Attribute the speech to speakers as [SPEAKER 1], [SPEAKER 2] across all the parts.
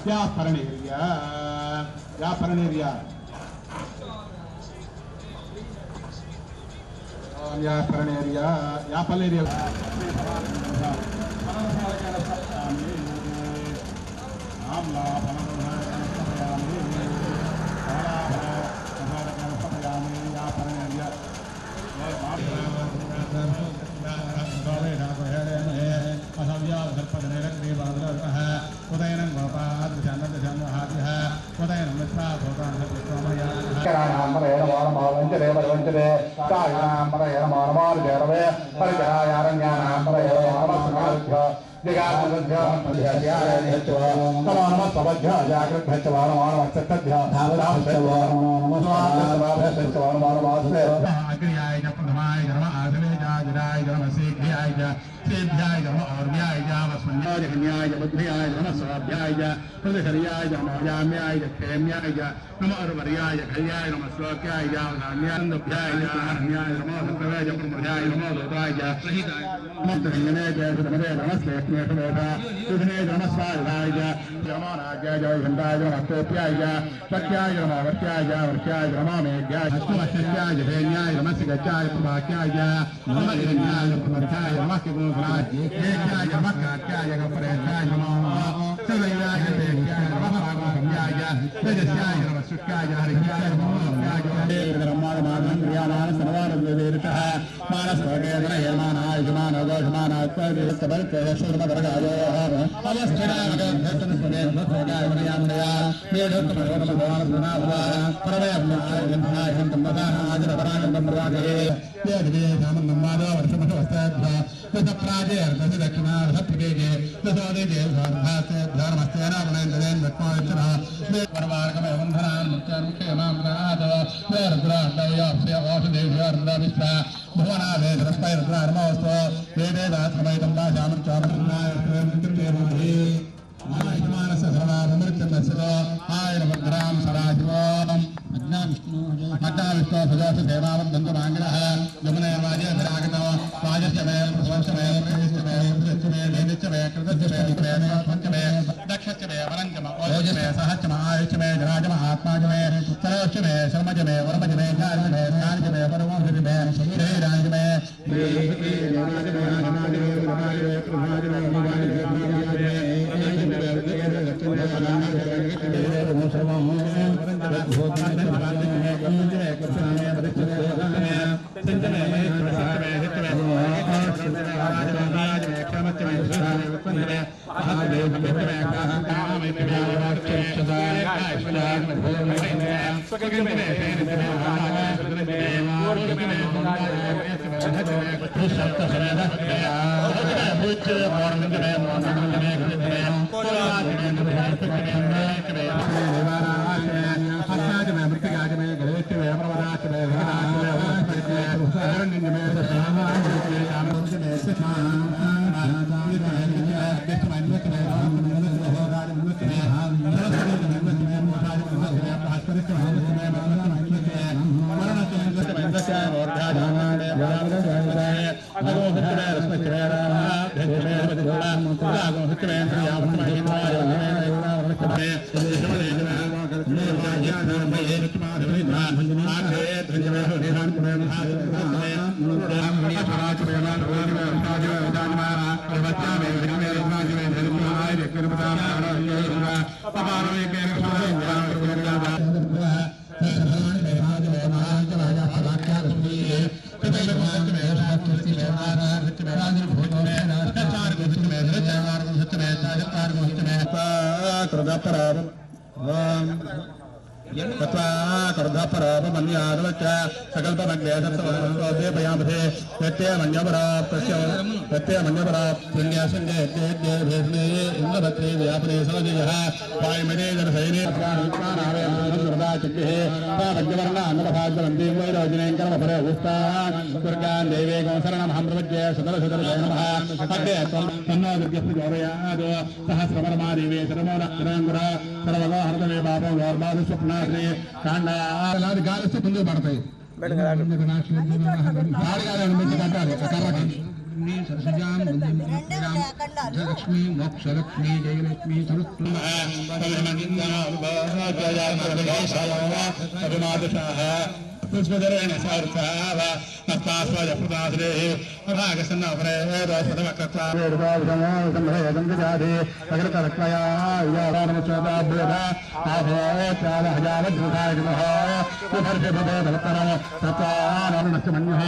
[SPEAKER 1] या परणेरिया या परणेरिया या परणेरिया या पलेरिया सेभ्याय नमः और्म्याय जावस्मन्याय जन्याय बुद्ध्याय नमः स्वाभ्याय प्रदशर्याय नमोयाम्याय क्षेम्याय नमः अर्वर्याय खल्याय नमः श्लोक्याय जावनान्याय जाहन्याय नमः सत्तवाय प्रमर्याय नमः दोताय सहिताय नमः तृण्यने जय सुधमे नमस्ते स्नेहमेधा सुधने नमः स्वाहाय नमो राजाय जय घंटाय नमः स्तोत्याय सत्याय नमः वर्त्याय वर्त्याय नमः मेघ्याय अष्टमश्याय जयन्याय नमः सिगत्याय प्रभाक्याय नमः हिरण्याय प्रमर्याय नमः केक्याय नमः काक्याय गपरेशाय नमः सदैवाय देव्याय नमः रामसंज्ञाय तेजस्याय नमः शुक्याय हरियाय नमः ब्रह्माण्डमानन्द्रियाणां सर्वानन्दवेरितः मानसवर्गेन्द्रये मानाय जमानो गोषमानाय त्वरिस्तबलते शूर्मवर्गायोः अवस्थिरामगन्धस्तनस्पदे भक्तोगाय वनयामनया मेढोत्तमयोगमभवानसुनाभवा परमयम्नाय गन्धाय हन्तम्बदाः आजरपरानन्दं प्रवादये देवदे सामन्नम्मादो वर्षमठवस्ताभ्यः दशप्राजे अर्धस दक्षिणार्धप्रदेशे दशोदे सार्धास्ते धर्मस्ते नामनेन्द्रेण रत्नायचनः देवपरमार्गमे वन्धनान् मुख्यामुख्यमामृताद वेरुद्राण्डवयाप्स्य औषधेभ्योर्द्रविश्वा भुवनादे धरस्पैरुद्रार्मोऽस्तु वेदेदात्मैतं भाषामृत्यामृतनाय त्रिदेवोहि आयुष्मानस्य सर्वामृत्यन्दस्य आयुर्भद्रां सदाशिवम् अज्ञाविष्णु सजास सेवावन्दन्तमाङ्गलः यमुने वाजे विरागतो वाजस्य मे प्रभवस्य मे प्रवेशस्य मे प्रदस्य मे वेदस्य मे कृतस्य मे विक्रमे पंच मे दक्षस्य मे वरञ्च मे ओजस्य मे सहस्य मे आयुष्य मे जराज मे आत्माज मे सर्वस्य मे शर्मज मे वर्मज मे कार्य मे कार्य मे परमोहरि मे श्रीराज मे
[SPEAKER 2] लक्ष्मी सरसजां लक्ष्मी मोक्षलक्ष्मी जयलक्ष्मी पुष्पधरेण सार्थाव नस्तास्वज प्रदाश्रे भागसन्नवरेदोषधमकर्तावेदोषमोसंभयगन्धजाधे अग्रतरक्वया यावानमुच्चताभ्यधा आभोचालहजावद्भुतायनः सुभर्षभवोधवत्तरं तत्त्वानरुणश्चमन्युः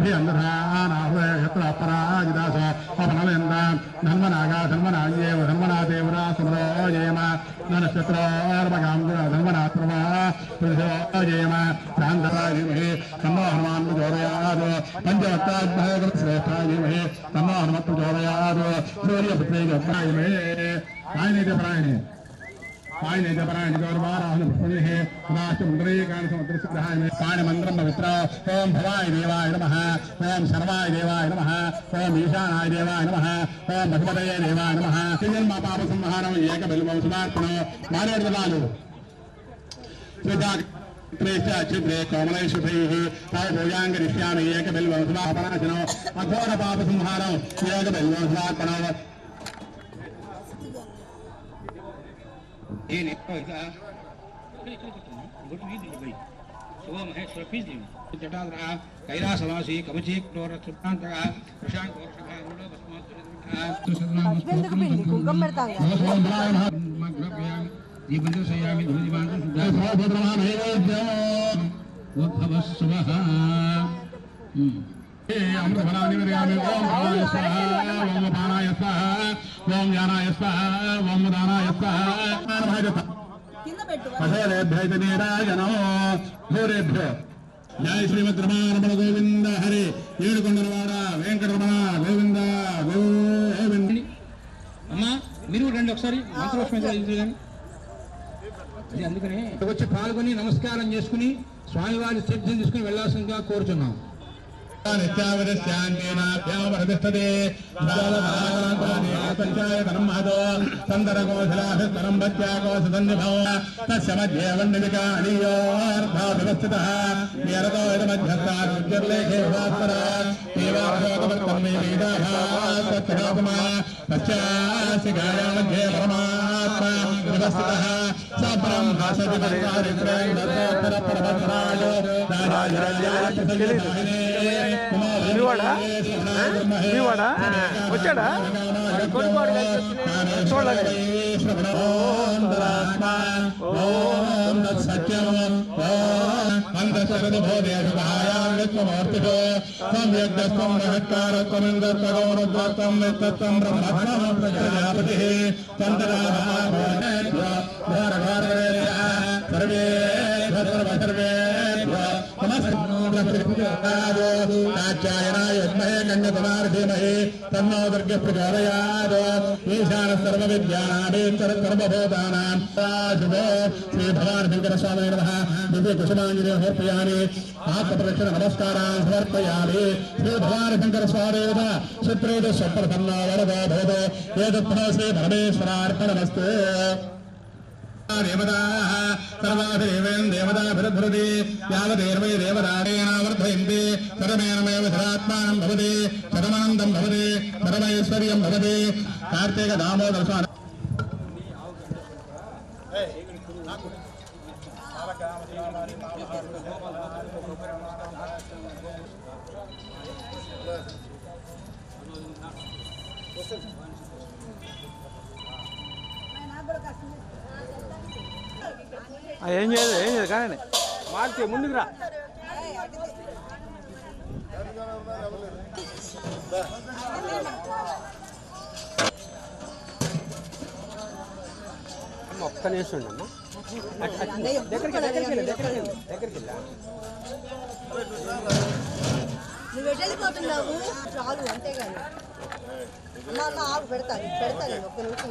[SPEAKER 2] भियन्धधानाहुवे यत्रापराजिदास अपनवेन्दां धन्मनागा धन्मनायेव धन्मनादेवरा समरोजेम ननक्षत्रोर्मगां धन्मनात्रमा पुरुषोजेम चान्दराजिमहे तन्नो हनुमान् प्रचोदयात् पञ्चवक्ताभ्यश्रेष्ठाजिमहे तन्नो हनुमत् प्रचोदयात् सूर्यपुत्रे जप्रायिमहे पायने पायने गौरवाराहन पुष्पे राष्ट्रमुद्रीकान् समुद्रसिद्धाय पाणिमन्त्रं पवित्र ओं भवाय देवाय नमः ओं सर्वाय देवाय नमः ओं ईशानाय देवाय नमः ओं पशुपतये देवाय नमः जन्म पाप संहारं एकबिल्वं सुदार्पणो मानवदलालु छिद्रे कोमलैषुभैः तव भोजाङ्गरिष्यामि एकबिल्वं सुदापनाशनो अघोर पाप संहारं एकबिल्वं सुदार्पणो कैलासवासी कवची अमृतफलानिवेदयामि ओम भवाय स्वाहा ओम पानाय स्वाहा ओम ज्ञानाय स्वाहा ओम दानाय स्वाहा पशुलेभ्यैतनीराजनो भूरेभ्यो जय श्रीमद् रमारमण गोविंद हरे ఏడుకొండలవాడ వెంకటరమణ గోవింద గోవింద అమ్మా మీరు రండి ఒకసారి మంత్రలక్ష్మి కానీ అందుకని వచ్చి పాల్గొని నమస్కారం చేసుకుని స్వామివారి తీర్థం తీసుకుని వెళ్లాల్సిందిగా కోరుచున్నాం नित्यावरस्यान्तेनाभ्यामरतिष्ठते पंचायतनं महतो सन्दरकोशलाभिस्तरं भत्याकोशदन्निभो तस्य मध्ये वन्निविकानीयोऽर्थाव्यवस्थितः निरतो यदमध्यस्तारुज्जर्लेखे भास्कर देवाभोगवर्तं मे वेदाभासत्तगोपमा तस्यास्य गाया मध्ये परमात्मा व्यवस्थितः स ब्रह्मसदिपरिवारित्रेणोत्तरपरमधरायो राजाधिराजाय
[SPEAKER 3] వచ్చాడా
[SPEAKER 1] कात्यायनाय विद्महे कन्याकुमारी धीमहि तन्नो दुर्गे प्रचोदयात् ईशानः सर्वविद्यानां सर्वभूतानां शुभो श्री भगवान् शंकर स्वामिने नमः दिव्य कुसुमाञ्जलिं समर्पयामि आत्मप्रदक्षिण नमस्कारान् समर्पयामि श्री भगवान् शंकर स्वामिने सुप्रीत स्वप्रसन्नो वरदो भवतु एतत् श्री परमेश्वरार्पणमस्तु देवताः सर्वाधिदेवेन देवताभिर्भृति यावदेर्वै देवतारेणावर्धयन्ति शतमेनमेव शतात्मानं भवति शतमानन्दं भवति शतमैश्वर्यं भवति कार्तिक दामोदर स्वामी
[SPEAKER 3] ఏం చేయదు కానీ మార్చి ముందుకు రా ఒక్క నిమిషం అమ్మా దగ్గరికి
[SPEAKER 4] నువ్వు వెళ్ళిపోతున్నావు చాలు అంతేగాని అన్న ఆకు పెడతాను ఒక్క నిమిషం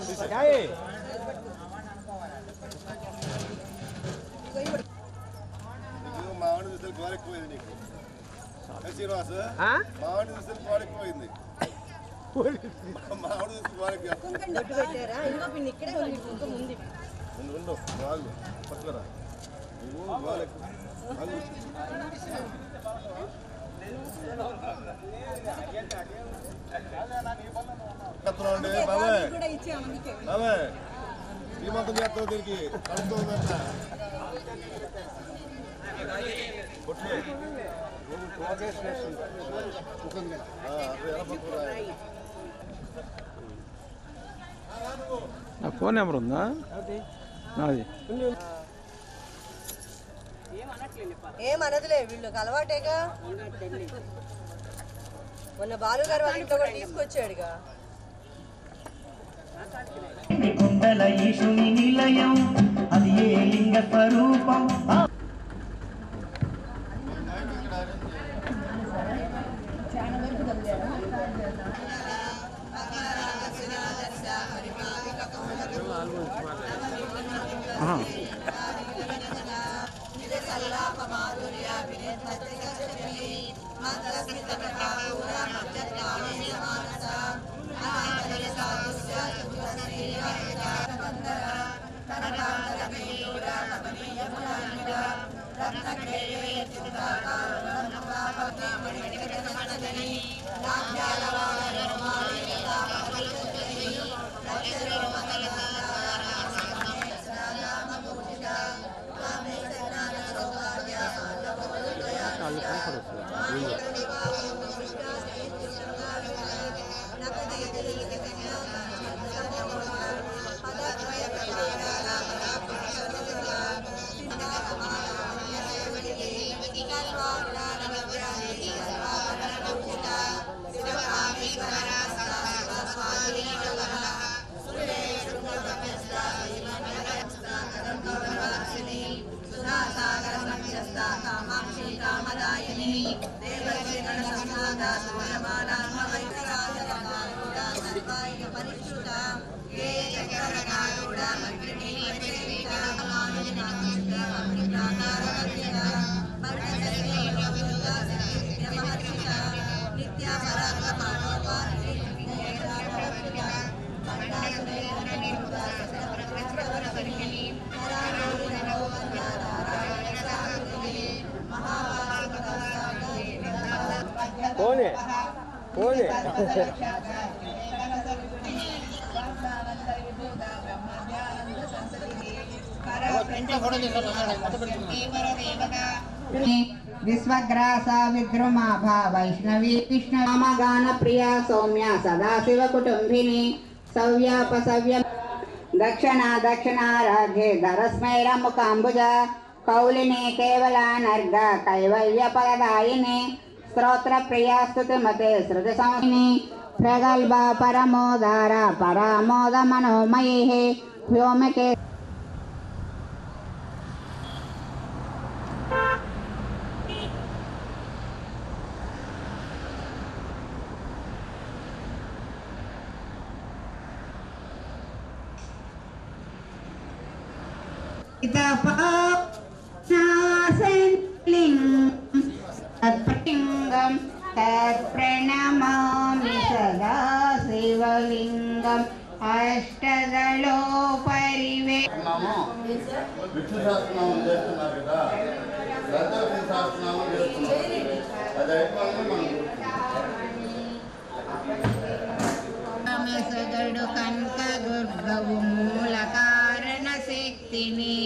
[SPEAKER 5] మామిడి దశలు కోరెక్కుపోయింది నీకు శ్రీనివాస్ మామిడి దశలు కోరెక్కుపోయింది మామిడి దశలు
[SPEAKER 4] పెట్టారా ఇంకో పిన్ ఇక్కడే ఉంది ఇంకో ముందు
[SPEAKER 5] ఉండు బాగు పట్టుకురా నువ్వు బాగు అవే శ్రీమంతం చేస్తావు దీనికి కడుతుందంట
[SPEAKER 3] నా ఫోన్ నెంబర్ ఉందా నాది
[SPEAKER 4] ఏమనదులే వీళ్ళకి అలవాటేగా మొన్న బాలు గారు వాళ్ళ ఇంట్లో కూడా తీసుకొచ్చాడుగా
[SPEAKER 6] కుండల ఈశుని నిలయం అది ఏ లింగ స్వరూపం
[SPEAKER 3] పోనీ
[SPEAKER 7] విశ్వగ్రాస విద్రుమాభా వైష్ణవీ కృష్ణగాన ప్రియా సౌమ్య సదాశివ కుటుంబిని సవ్యాపసవ్య దక్షిణారాధ్యే ధరస్మైర ముఖాంబుజ కౌలిని కేవలానర్గ కైవల్య పదదాయిని స్తోత్ర ప్రియా స్తుతిమతే శృతి సంహిని ప్రగల్భ పరమోదార పరామోద మనోమయీ వ్యోమకే తత్ప్రలింగం తత్ప్రణమామి సదా శివలింగం అష్టదళో పరివే
[SPEAKER 5] విష్ణు సహస్రనామం చేస్తున్నారు కదా లలిత సహస్రనామం చేస్తున్నారు అది అయిపోయింది మనం
[SPEAKER 7] సగడు కనక దుర్గవు మూల కారణ శక్తిని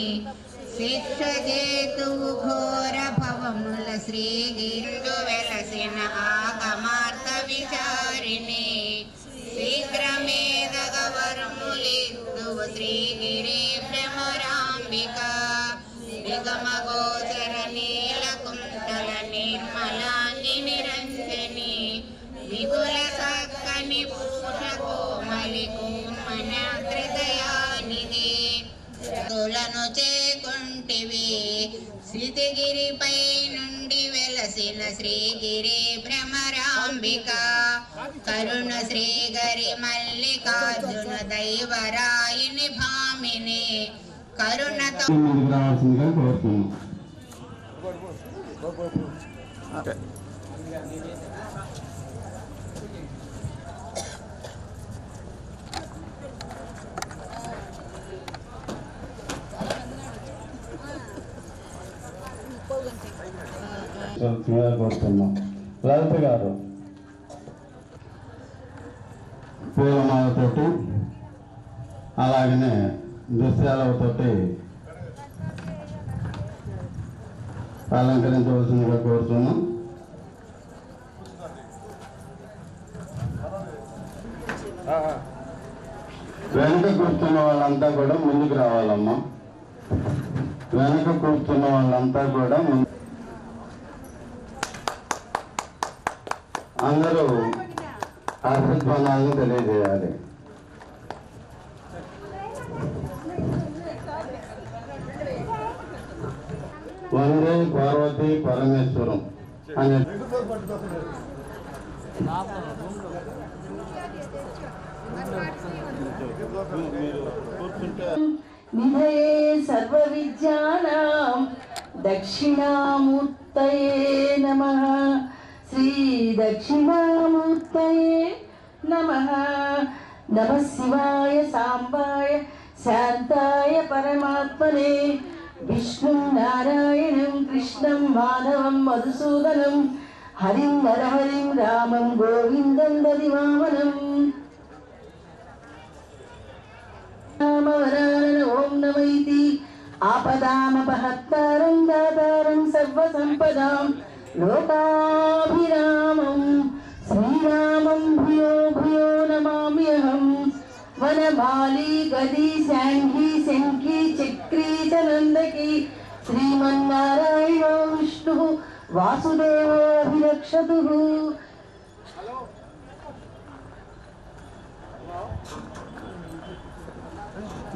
[SPEAKER 7] శిక్ష చేతువు ఘోర భవముల శ్రీగిరుడు వెలసిన ఆగమార్త విచారిణి శీఘ్రమేదగవరములిద్దువు శ్రీగిరి భ్రమరాంబిక నిగమ గోచర నీల కుంతల నిర్మలాంగి నిరంజని విపుల సక్కని పూష కోమలి కూర్మన హృదయానిధి తులను చేకుంటివి శ్రీగిరిపై నుండి వెలసిన శ్రీగిరి భ్రమరాంబిక కరుణ శ్రీగరి మల్లికార్జున దైవరాయిని భామిని కరుణతో
[SPEAKER 2] రావాల్సిందిగా కోరుతున్నాం. కోరుతున్నాం. లలిత గారు పూలమాలతోటి
[SPEAKER 8] అలాగనే దృశ్యాలతోటి అలంకరించవలసిందిగా కోరుతున్నాం. వెనక కూర్చున్న వాళ్ళంతా కూడా ముందుకు రావాలమ్మా. వెనక కూర్చున్న వాళ్ళంతా కూడా అందరూ ఆశీర్వాదాలను తెలియజేయాలి. వందే పార్వతీ పరమేశ్వరం అనే
[SPEAKER 9] నిధయే సర్వ విద్యానాం దక్షిణామూర్తయే నమః. శ్రీ దక్షిణామూర్తయే నమః. నమః శివాయ సాంబాయ శాంతాయ పరమాత్మనే. విష్ణుం నారాయణం కృష్ణం మాధవం మధుసూదనం హరిం నరహరిం రామం గోవిందం దదివామనం. ఓం నమైతి ఆపదామపహత్తారం దాతారం సర్వసంపదాం లోకాభిరామం శ్రీరామం భూయో భూయో నమామ్యహం. వనమాలి గది శాంఘి శంఖి చక్రీ చ నందకి శ్రీమన్నారాయణో విష్ణు వాసుదేవో అభిరక్షతు.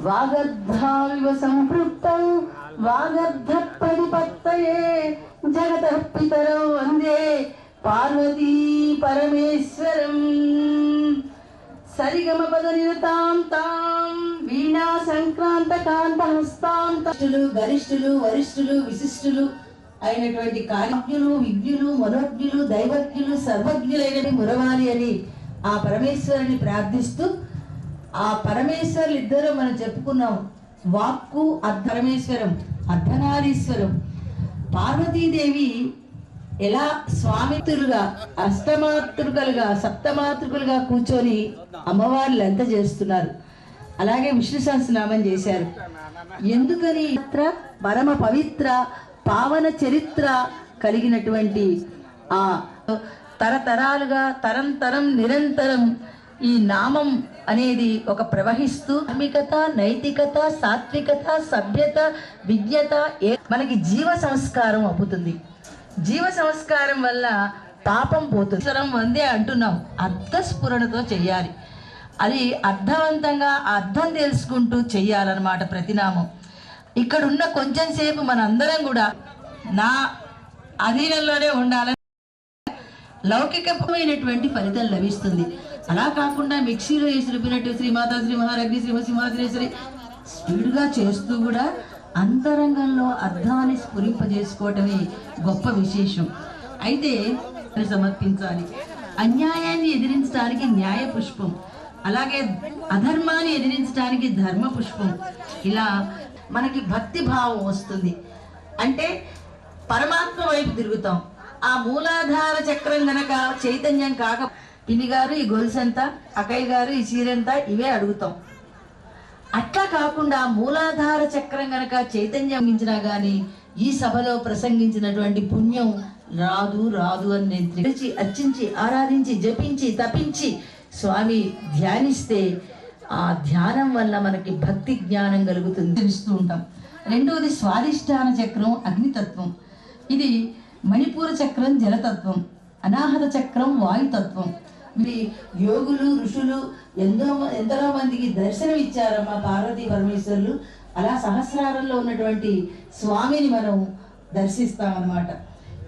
[SPEAKER 9] వాగర్ధావివ సంపృక్తం వాగర్ధ ప్రతిపత్తయే జగతః పితరౌ వందే పార్వతీ పరమేశ్వరం. సరిగమ పద నిరతాం తాం వీణా సంక్రాంత కాంత హస్తాం. గరిష్ఠులు వరిష్ఠులు విశిష్టులు అయినటువంటి కార్యజ్ఞులు విజ్ఞులు మనోజ్ఞులు దైవజ్ఞులు సర్వజ్ఞులైనటువంటి మురవాలి అని ఆ పరమేశ్వరుని ప్రార్థిస్తూ, ఆ పరమేశ్వరులు ఇద్దరు మనం చెప్పుకున్నాం. వాక్కు పరమేశ్వరం, అర్ధనారీశ్వరం. పార్వతీదేవి ఎలా స్వామితులుగా అష్టమాతృకలుగా సప్తమాతృకలుగా కూర్చొని అమ్మవార్లు ఎంత చేస్తున్నారు. అలాగే విష్ణు సహస్రనామం చేశారు. ఎందుకని పరమ పవిత్ర పావన చరిత్ర కలిగినటువంటి ఆ తరతరాలుగా తరం నిరంతరం ఈ నామం అనేది ఒక ప్రవహిస్తూ ధార్మికత, నైతికత, సాత్వికత, సభ్యత, విజ్ఞత మనకి జీవ సంస్కారం అవుతుంది. జీవ సంస్కారం వల్ల పాపం పోతుంది. వందే అంటున్నాం, అర్థస్ఫురణతో చెయ్యాలి. అది అర్థవంతంగా అర్థం తెలుసుకుంటూ చెయ్యాలన్నమాట ప్రతినామం. ఇక్కడున్న కొంచెం సేపు మనందరం కూడా నా అధీనంలోనే ఉండాలని లౌకికమైనటువంటి ఫలితం లభిస్తుంది. అలా కాకుండా మిక్సీలో వేసి రుబ్బినట్టు శ్రీమాత శ్రీ మహారాజ్ఞి శ్రీమసింహాద్రేశ్వరి స్పీడ్గా చేస్తూ కూడా అంతరంగంలో అర్థాన్ని స్ఫురింపజేసుకోవటమే గొప్ప విశేషం. అయితే సమర్పించాలి. అన్యాయాన్ని ఎదిరించడానికి న్యాయ పుష్పం, అలాగే అధర్మాన్ని ఎదిరించడానికి ధర్మ పుష్పం. ఇలా మనకి భక్తి భావం వస్తుంది. అంటే పరమాత్మ వైపు తిరుగుతాం. ఆ మూలాధార చక్రం గనక చైతన్యం కాక పిన్ని గారు ఈ గొలుసంతా, అక్కయ్య గారు ఈ చీరంతా ఇవే అడుగుతాం. అట్లా కాకుండా మూలాధార చక్రం గనక చైతన్యం మించినా గాని ఈ సభలో ప్రసంగించినటువంటి పుణ్యం రాదు రాదు అని నేను తెలిసి అర్చించి ఆరాధించి జపించి తపించి స్వామి ధ్యానిస్తే ఆ ధ్యానం వల్ల మనకి భక్తి జ్ఞానం కలుగుతుంది, తెలుస్తూ ఉంటాం. రెండవది స్వాదిష్టాన చక్రం అగ్నితత్వం. ఇది మణిపూర చక్రం జలతత్వం, అనాహత చక్రం వాయుతత్వం. ఇది యోగులు ఋషులు ఎందరో మందికి దర్శనం ఇచ్చారమ్మా పార్వతీ పరమేశ్వరులు. అలా సహస్రారంలో ఉన్నటువంటి స్వామిని మనం దర్శిస్తామన్నమాట.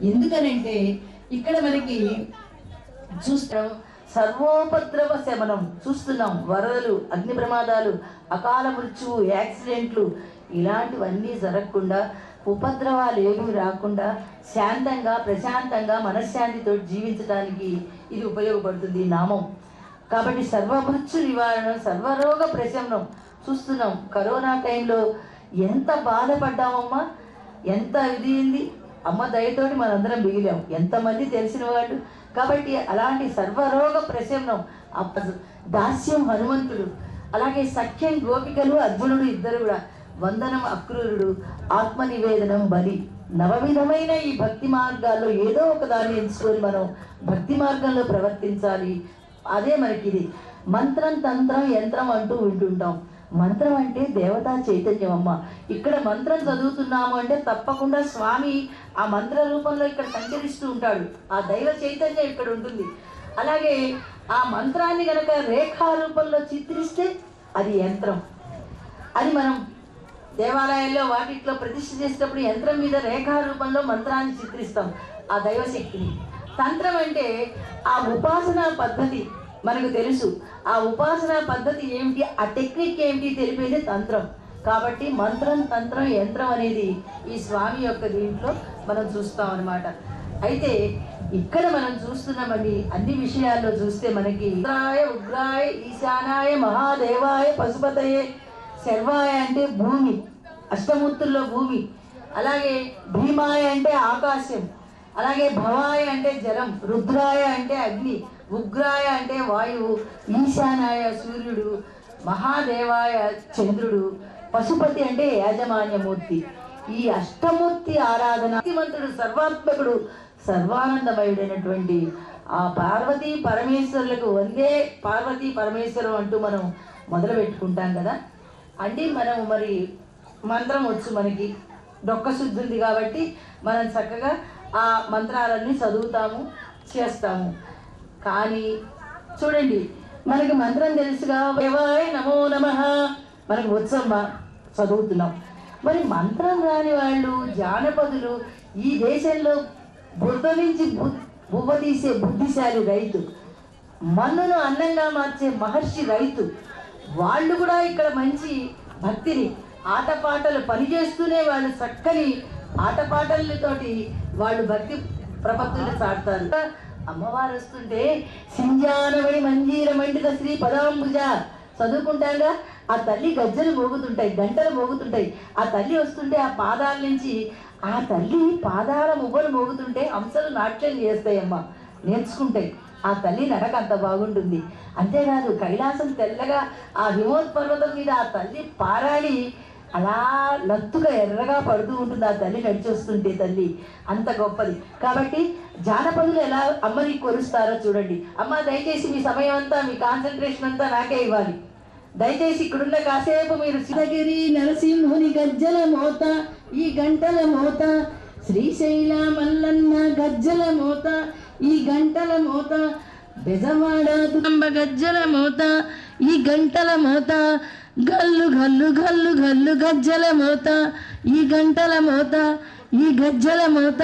[SPEAKER 9] ఎందుకనంటే ఇక్కడ మనకి చూస్తాం సర్వోపద్రవ శమనం చూస్తున్నాం. వరదలు, అగ్ని ప్రమాదాలు, అకాల మృత్యువు, యాక్సిడెంట్లు ఇలాంటివన్నీ జరగకుండా, ఉపద్రవాలు ఏమీ రాకుండా శాంతంగా ప్రశాంతంగా మనశ్శాంతితో జీవించడానికి ఇది ఉపయోగపడుతుంది నామం. కాబట్టి సర్వమృత్యు నివారణ, సర్వరోగ ప్రశమనం చూస్తున్నాం. కరోనా టైంలో ఎంత బాధపడ్డామమ్మా, ఎంత ఇదింది. అమ్మ దయతోటి మనందరం మిగిలాం, ఎంతమంది తెలిసిన వాళ్ళు. కాబట్టి అలాంటి సర్వరోగ ప్రశమనం. దాస్యం హనుమంతుడు అలాగే సఖ్యం గోపికలు అర్జునుడు ఇద్దరు కూడా వందనం అక్రూరుడు ఆత్మ నివేదనం బలి నవవిధమైన ఈ భక్తి మార్గాల్లో ఏదో ఒక దాన్ని ఎంచుకొని మనం భక్తి మార్గంలో ప్రవర్తించాలి. అదే మనకి ఇది మంత్రం తంత్రం యంత్రం అంటూ వింటుంటాం. మంత్రం అంటే దేవతా చైతన్యం అమ్మ. ఇక్కడ మంత్రం చదువుతున్నాము అంటే తప్పకుండా స్వామి ఆ మంత్ర రూపంలో ఇక్కడ సంచరిస్తూ ఉంటాడు. ఆ దైవ చైతన్యం ఇక్కడ ఉంటుంది. అలాగే ఆ మంత్రాన్ని గనక రేఖా రూపంలో చిత్రిస్తే అది యంత్రం. అది మనం దేవాలయాల్లో వాటిట్లో ప్రతిష్ఠ చేసేటప్పుడు యంత్రం మీద రేఖా రూపంలో మంత్రాన్ని చిత్రిస్తాం, ఆ దైవశక్తిని. తంత్రం అంటే ఆ ఉపాసనా పద్ధతి మనకు తెలుసు. ఆ ఉపాసనా పద్ధతి ఏమిటి, ఆ టెక్నిక్ ఏమిటి తెలిపేది తంత్రం. కాబట్టి మంత్రం తంత్రం యంత్రం అనేది ఈ స్వామి యొక్క దీంట్లో మనం చూస్తాం అన్నమాట. అయితే ఇక్కడ మనం చూస్తున్నామండి అన్ని విషయాల్లో చూస్తే మనకి ఉగ్రాయ ఉగ్రాయ ఈశానాయ మహాదేవాయ పశుపతయే శర్వాయ అంటే భూమి, అష్టమూర్తుల్లో భూమి. అలాగే భీమాయ అంటే ఆకాశం. అలాగే భవాయ అంటే జలం, రుద్రాయ అంటే అగ్ని, ఉగ్రాయ అంటే వాయువు, ఈశానాయ సూర్యుడు, మహాదేవాయ చంద్రుడు, పశుపతి అంటే యాజమాన్యమూర్తి. ఈ అష్టమూర్తి ఆరాధన మంత్రుడు సర్వాత్మకుడు సర్వానందమయుడైనటువంటి ఆ పార్వతీ పరమేశ్వరులకు వందే పార్వతీ పరమేశ్వరం అంటూ మనం మొదలు పెట్టుకుంటాం కదా. అంటే మనం మరి మంత్రం వచ్చు, మనకి డొక్క శుద్ధి ఉంది కాబట్టి మనం చక్కగా ఆ మంత్రాలన్నీ చదువుతాము చేస్తాము. కానీ చూడండి మనకి మంత్రం తెలుసుగా, దేవాయ నమో నమః మనకు వచ్చమ్మా చదువుతున్నాం. మరి మంత్రం రాని వాళ్ళు జానపదులు ఈ దేశంలో బురద నుంచి బువ్వ తీసే బుద్ధిశాలి రైతు, మన్నును అన్నంగా మార్చే మహర్షి రైతు, వాళ్ళు కూడా ఇక్కడ మంచి భక్తిని ఆటపాటలు పనిచేస్తూనే వాళ్ళు చక్కని ఆటపాటలతోటి వాళ్ళు భక్తి ప్రపత్తులు సాడతారు. అమ్మవారు వస్తుంటే సింజానమణి మంజీర మండిత శ్రీ పదాంబుజ చదువుకుంటాగా ఆ తల్లి గజ్జలు మోగుతుంటాయి, గంటలు మోగుతుంటాయి. ఆ తల్లి వస్తుంటే ఆ పాదాల నుంచి ఆ తల్లి పాదాల మువ్వలు మోగుతుంటే హంసలు నాట్యం చేస్తాయమ్మ, నేర్చుకుంటాయి. ఆ తల్లి నడక అంత బాగుంటుంది. అంతేకాదు కైలాసం తెల్లగా ఆ హిమోత్పర్వతం మీద ఆ తల్లి పారాడి అలా లత్తుగా ఎర్రగా పడుతూ ఉంటుంది. ఆ తల్లి నడిచి వస్తుంటే తల్లి అంత గొప్పది. కాబట్టి జానపదులు ఎలా అమ్మని కొలుస్తారో చూడండి. అమ్మ దయచేసి మీ సమయం అంతా మీ కాన్సన్ట్రేషన్ అంతా నాకే ఇవ్వాలి. దయచేసి ఇక్కడున్న కాసేపు మీరు శివగిరి నరసింహుని గజ్జల మోత, ఈ గంటల మోత, శ్రీశైల మల్లన్న గజ్జల మోత, ఈ గంటల మోత, బెజవాడ దుంబ గజ్జల మోత, ఈ గంటల మోత, గల్లు గల్లు గల్లు గల్లు గజ్జల మోత, ఈ గంటల మోత, ఈ గజ్జల మోత.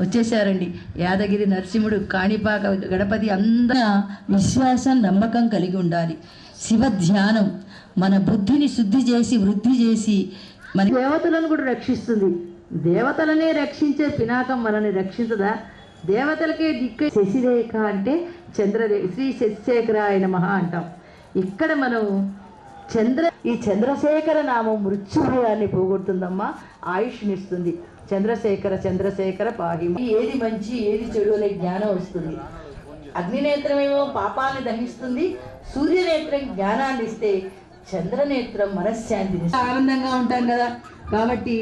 [SPEAKER 9] వచ్చేసారండి యాదగిరి నరసింహుడు, కాణిపాక గణపతి. అందరూ విశ్వాసం నమ్మకం కలిగి ఉండాలి. శివ ధ్యానం మన బుద్ధిని శుద్ధి చేసి వృద్ధి చేసి మన దేవతలను కూడా రక్షిస్తుంది. దేవతలనే రక్షించే పినాకం మనల్ని రక్షించదా? దేవతలకే దిక్కు శశిరేఖ అంటే చంద్రరేఖ, శ్రీ శశిశేఖరాయ నమః అంటాం. ఇక్కడ మనం ఈ చంద్రశేఖర నామం మృత్యుభయాన్ని పోగొడుతుందమ్మా, ఆయుష్నిస్తుంది. చంద్రశేఖర చంద్రశేఖర పాహి. ఏది మంచి ఏది చెడు అనే జ్ఞానం వస్తుంది. అగ్నినేత్రమేమో పాపాన్ని దహిస్తుంది, సూర్యనేత్రం జ్ఞానాన్ని ఇస్తే చంద్రనేత్రం మనశ్శాంతిని. ఆనందంగా ఉంటాం కదా. కాబట్టి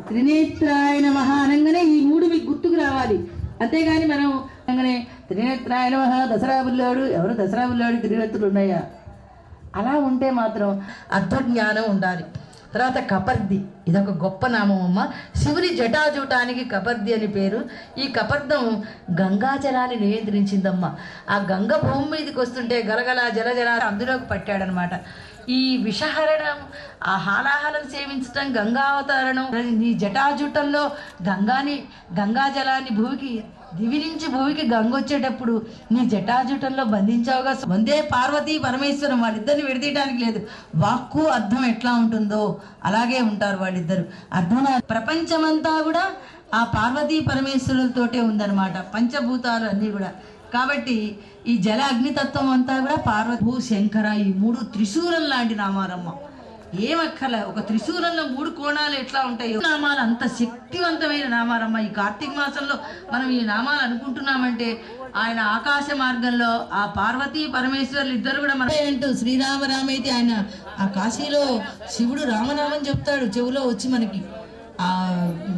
[SPEAKER 9] త్రినేత్రాయ నమః అనగానే ఈ మూడు మీకు గుర్తుకు రావాలి. అంతేగాని మనం అనగానే త్రినేత్రాయ నమః దసరా బుల్లాడు, ఎవరు దసరా బుల్లాడు త్రినేత్రులు ఉన్నాయా? అలా ఉంటే మాత్రం అర్థజ్ఞానం ఉండాలి. తర్వాత కపర్ది, ఇదొక గొప్ప నామం అమ్మ. శివుని జటాజూటానికి కపర్ది అని పేరు. ఈ కపర్దం గంగాజలాన్ని నియంత్రించిందమ్మ. ఆ గంగ భూమి మీదకి వస్తుంటే గలగల జలజల అందులోకి పట్టాడనమాట. ఈ విషహరణం, ఆ హాలాహలం సేవించటం గంగావతారణం. నీ జటాజూటంలో గంగాజలాన్ని భూమికి దివి నుంచి భూమికి గంగ వచ్చేటప్పుడు నీ జటాజుటంలో బంధించావుగా. వందే పార్వతీ పరమేశ్వరం, వాళ్ళిద్దరిని విడదీయడానికి లేదు. వాక్కు అర్థం ఎట్లా ఉంటుందో అలాగే ఉంటారు వాళ్ళిద్దరు. అర్థం ప్రపంచమంతా కూడా ఆ పార్వతీ పరమేశ్వరులతోటే ఉందన్నమాట, పంచభూతాలు అన్నీ కూడా. కాబట్టి ఈ జల అగ్నితత్వం అంతా కూడా పార్వతి భూ శంకర, ఈ మూడు త్రిశూలం లాంటి నామారమ్మ. ఏమక్కర్లే, ఒక త్రిశూలంలో 3 కోణాలు ఎట్లా ఉంటాయో నామాలు అంత శక్తివంతమైన నామాలమ్మ. ఈ కార్తీక మాసంలో మనం ఈ నామాలు అనుకుంటున్నామంటే ఆయన ఆకాశ మార్గంలో ఆ పార్వతీ పరమేశ్వర్లు ఇద్దరు కూడా మన ఏంటో శ్రీరామరామైతే ఆయన ఆ కాశీలో శివుడు రామనామం చెప్తాడు చెవులో వచ్చి మనకి ఆ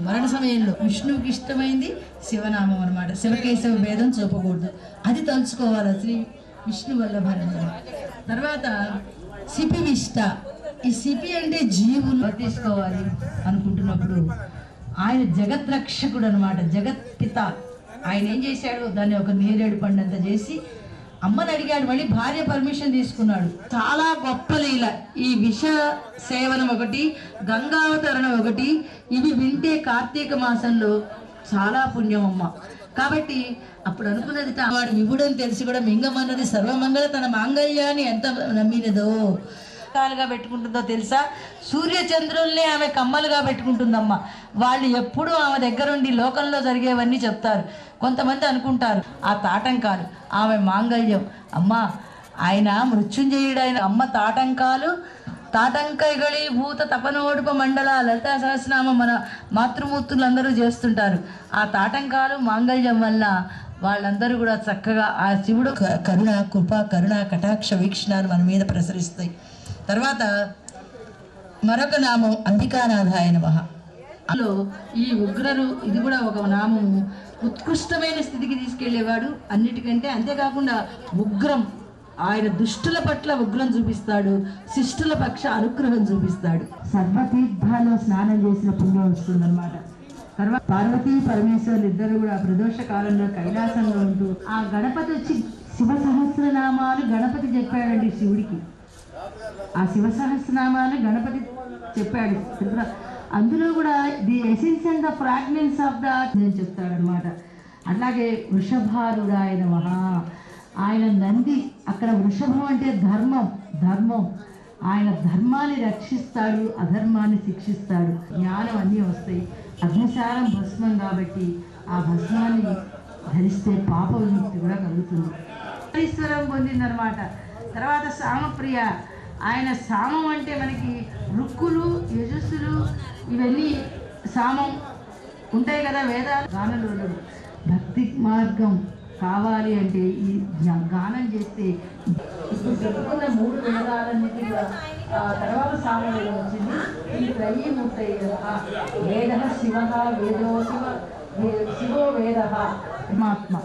[SPEAKER 9] మరణ సమయంలో. విష్ణువుకి ఇష్టమైంది శివనామం అనమాట. శివకేశవ భేదం చూపకూడదు, అది తలుచుకోవాలి శ్రీ విష్ణు వల్లభారంగా. తర్వాత సిపి విష్ట, ఈ సిపి అంటే జీవులు తీసుకోవాలి అనుకుంటున్నప్పుడు ఆయన జగద్రక్షకుడు అనమాట, జగత్పిత. ఆయన ఏం చేశాడు, దాన్ని ఒక నేరేడు పండంత చేసి అమ్మని అడిగాడు, మళ్ళీ భార్య పర్మిషన్ తీసుకున్నాడు. చాలా గొప్ప లీల. ఈ విష సేవనం ఒకటి, గంగావతరణం ఒకటి, ఇవి వింటే కార్తీక మాసంలో చాలా పుణ్యం అమ్మ. కాబట్టి అప్పుడు అనుకున్నది వాడు విభుడని తెలిసి కూడా మింగమన్నది సర్వమంగళ తన మాంగళ్యాన్ని ఎంత నమ్మినదో కాలుగా పెట్టుకుంటుందో తెలుసా? సూర్యచంద్రుల్నే ఆమె కమ్మలుగా పెట్టుకుంటుందమ్మ. వాళ్ళు ఎప్పుడూ ఆమె దగ్గరుండి లోకంలో జరిగేవన్నీ చెప్తారు. కొంతమంది అనుకుంటారు ఆ తాటంకాలు ఆమె మాంగళ్యం. అమ్మ ఆయన మృత్యుంజయుడు, ఆయన అమ్మ తాటంకాలు తాటంకైగళి భూత తపనోడుప మండల లలితా సహస్రనామం మన మాతృమూర్తులందరూ చేస్తుంటారు. ఆ తాటంకాలు మాంగళ్యం వల్ల వాళ్ళందరూ కూడా చక్కగా ఆ శివుడు కరుణ కృప కరుణ కటాక్ష వీక్షణాలు మన మీద ప్రసరిస్తాయి. తర్వాత మరొక నామం అంబికానాథాయ నమః. అందులో ఈ ఉగ్రరు ఇది కూడా ఒక నామము. ఉత్కృష్టమైన స్థితికి తీసుకెళ్లేవాడు అన్నిటికంటే. అంతేకాకుండా ఉగ్రం, ఆయన దుష్టుల పట్ల ఉగ్రం చూపిస్తాడు, శిష్టుల పక్ష అనుగ్రహం చూపిస్తాడు. సర్వతీర్థాల్లో స్నానం చేసిన పుణ్యం వస్తుందన్నమాట. తర్వాత పార్వతీ పరమేశ్వర్లు ఇద్దరు కూడా ప్రదోష కాలంలో కైలాసంలో ఉంటూ ఆ గణపతి వచ్చి శివ సహస్రనామాలు గణపతి చెప్పాడండి శివుడికి. ఆ శివ సహస్రనామాలు గణపతి చెప్పాడు. అందులో కూడా the essence and the fragrance of the నేను చెప్తాడనమాట. అలాగే వృషభారుడాయ నమః. ఆయన నంది, అక్కడ వృషభం అంటే ధర్మం. ఆయన ధర్మాన్ని రక్షిస్తాడు, అధర్మాన్ని శిక్షిస్తాడు. జ్ఞానం అన్నీ వస్తాయి. అగ్నిసారం భస్మం కాబట్టి ఆ భస్మాన్ని ధరిస్తే పాప విముక్తి కూడా కలుగుతుంది. ఈశ్వరం పొందిందనమాట. తర్వాత సామప్రియ, ఆయన సామం అంటే మనకి రుక్కులు యజస్సులు ఇవన్నీ సామం ఉంటాయి కదా వేదాలు. గానంలో భక్తి మార్గం కావాలి అంటే ఈ గానం చేస్తే ఇప్పుడు చెప్పుకున్న 3 వేదాలన్నిటి తర్వాత సామవేదం వచ్చింది. ఈ త్రయీ ముట్టయి వేద శివ వేదో శివో వేద పరమాత్మ.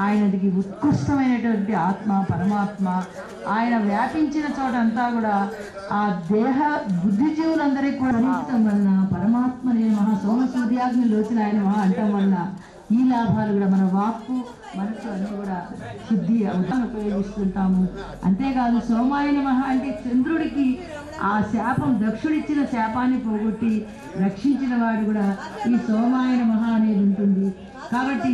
[SPEAKER 9] ఆయనదికి ఉత్కృష్టమైనటువంటి ఆత్మ పరమాత్మ. ఆయన వ్యాపించిన చోట అంతా కూడా ఆ దేహ బుద్ధిజీవులందరికీ కూడా భరించడం వలన పరమాత్మ నేను మహా సోమ సూర్యాగ్ని లోచిన ఆయన మహా అంటం వలన ఈ లాభాలు కూడా మన వాక్కు మనసు అన్నీ కూడా శుద్ధి అవుతాను ఉపయోగిస్తుంటాము. అంతేకాదు సోమాయ నమః అంటే చంద్రుడికి ఆ శాపం దక్షుడిచ్చిన శాపాన్ని పోగొట్టి రక్షించిన వాడు కూడా ఈ సోమాయ నమః అనేది ఉంటుంది. కాబట్టి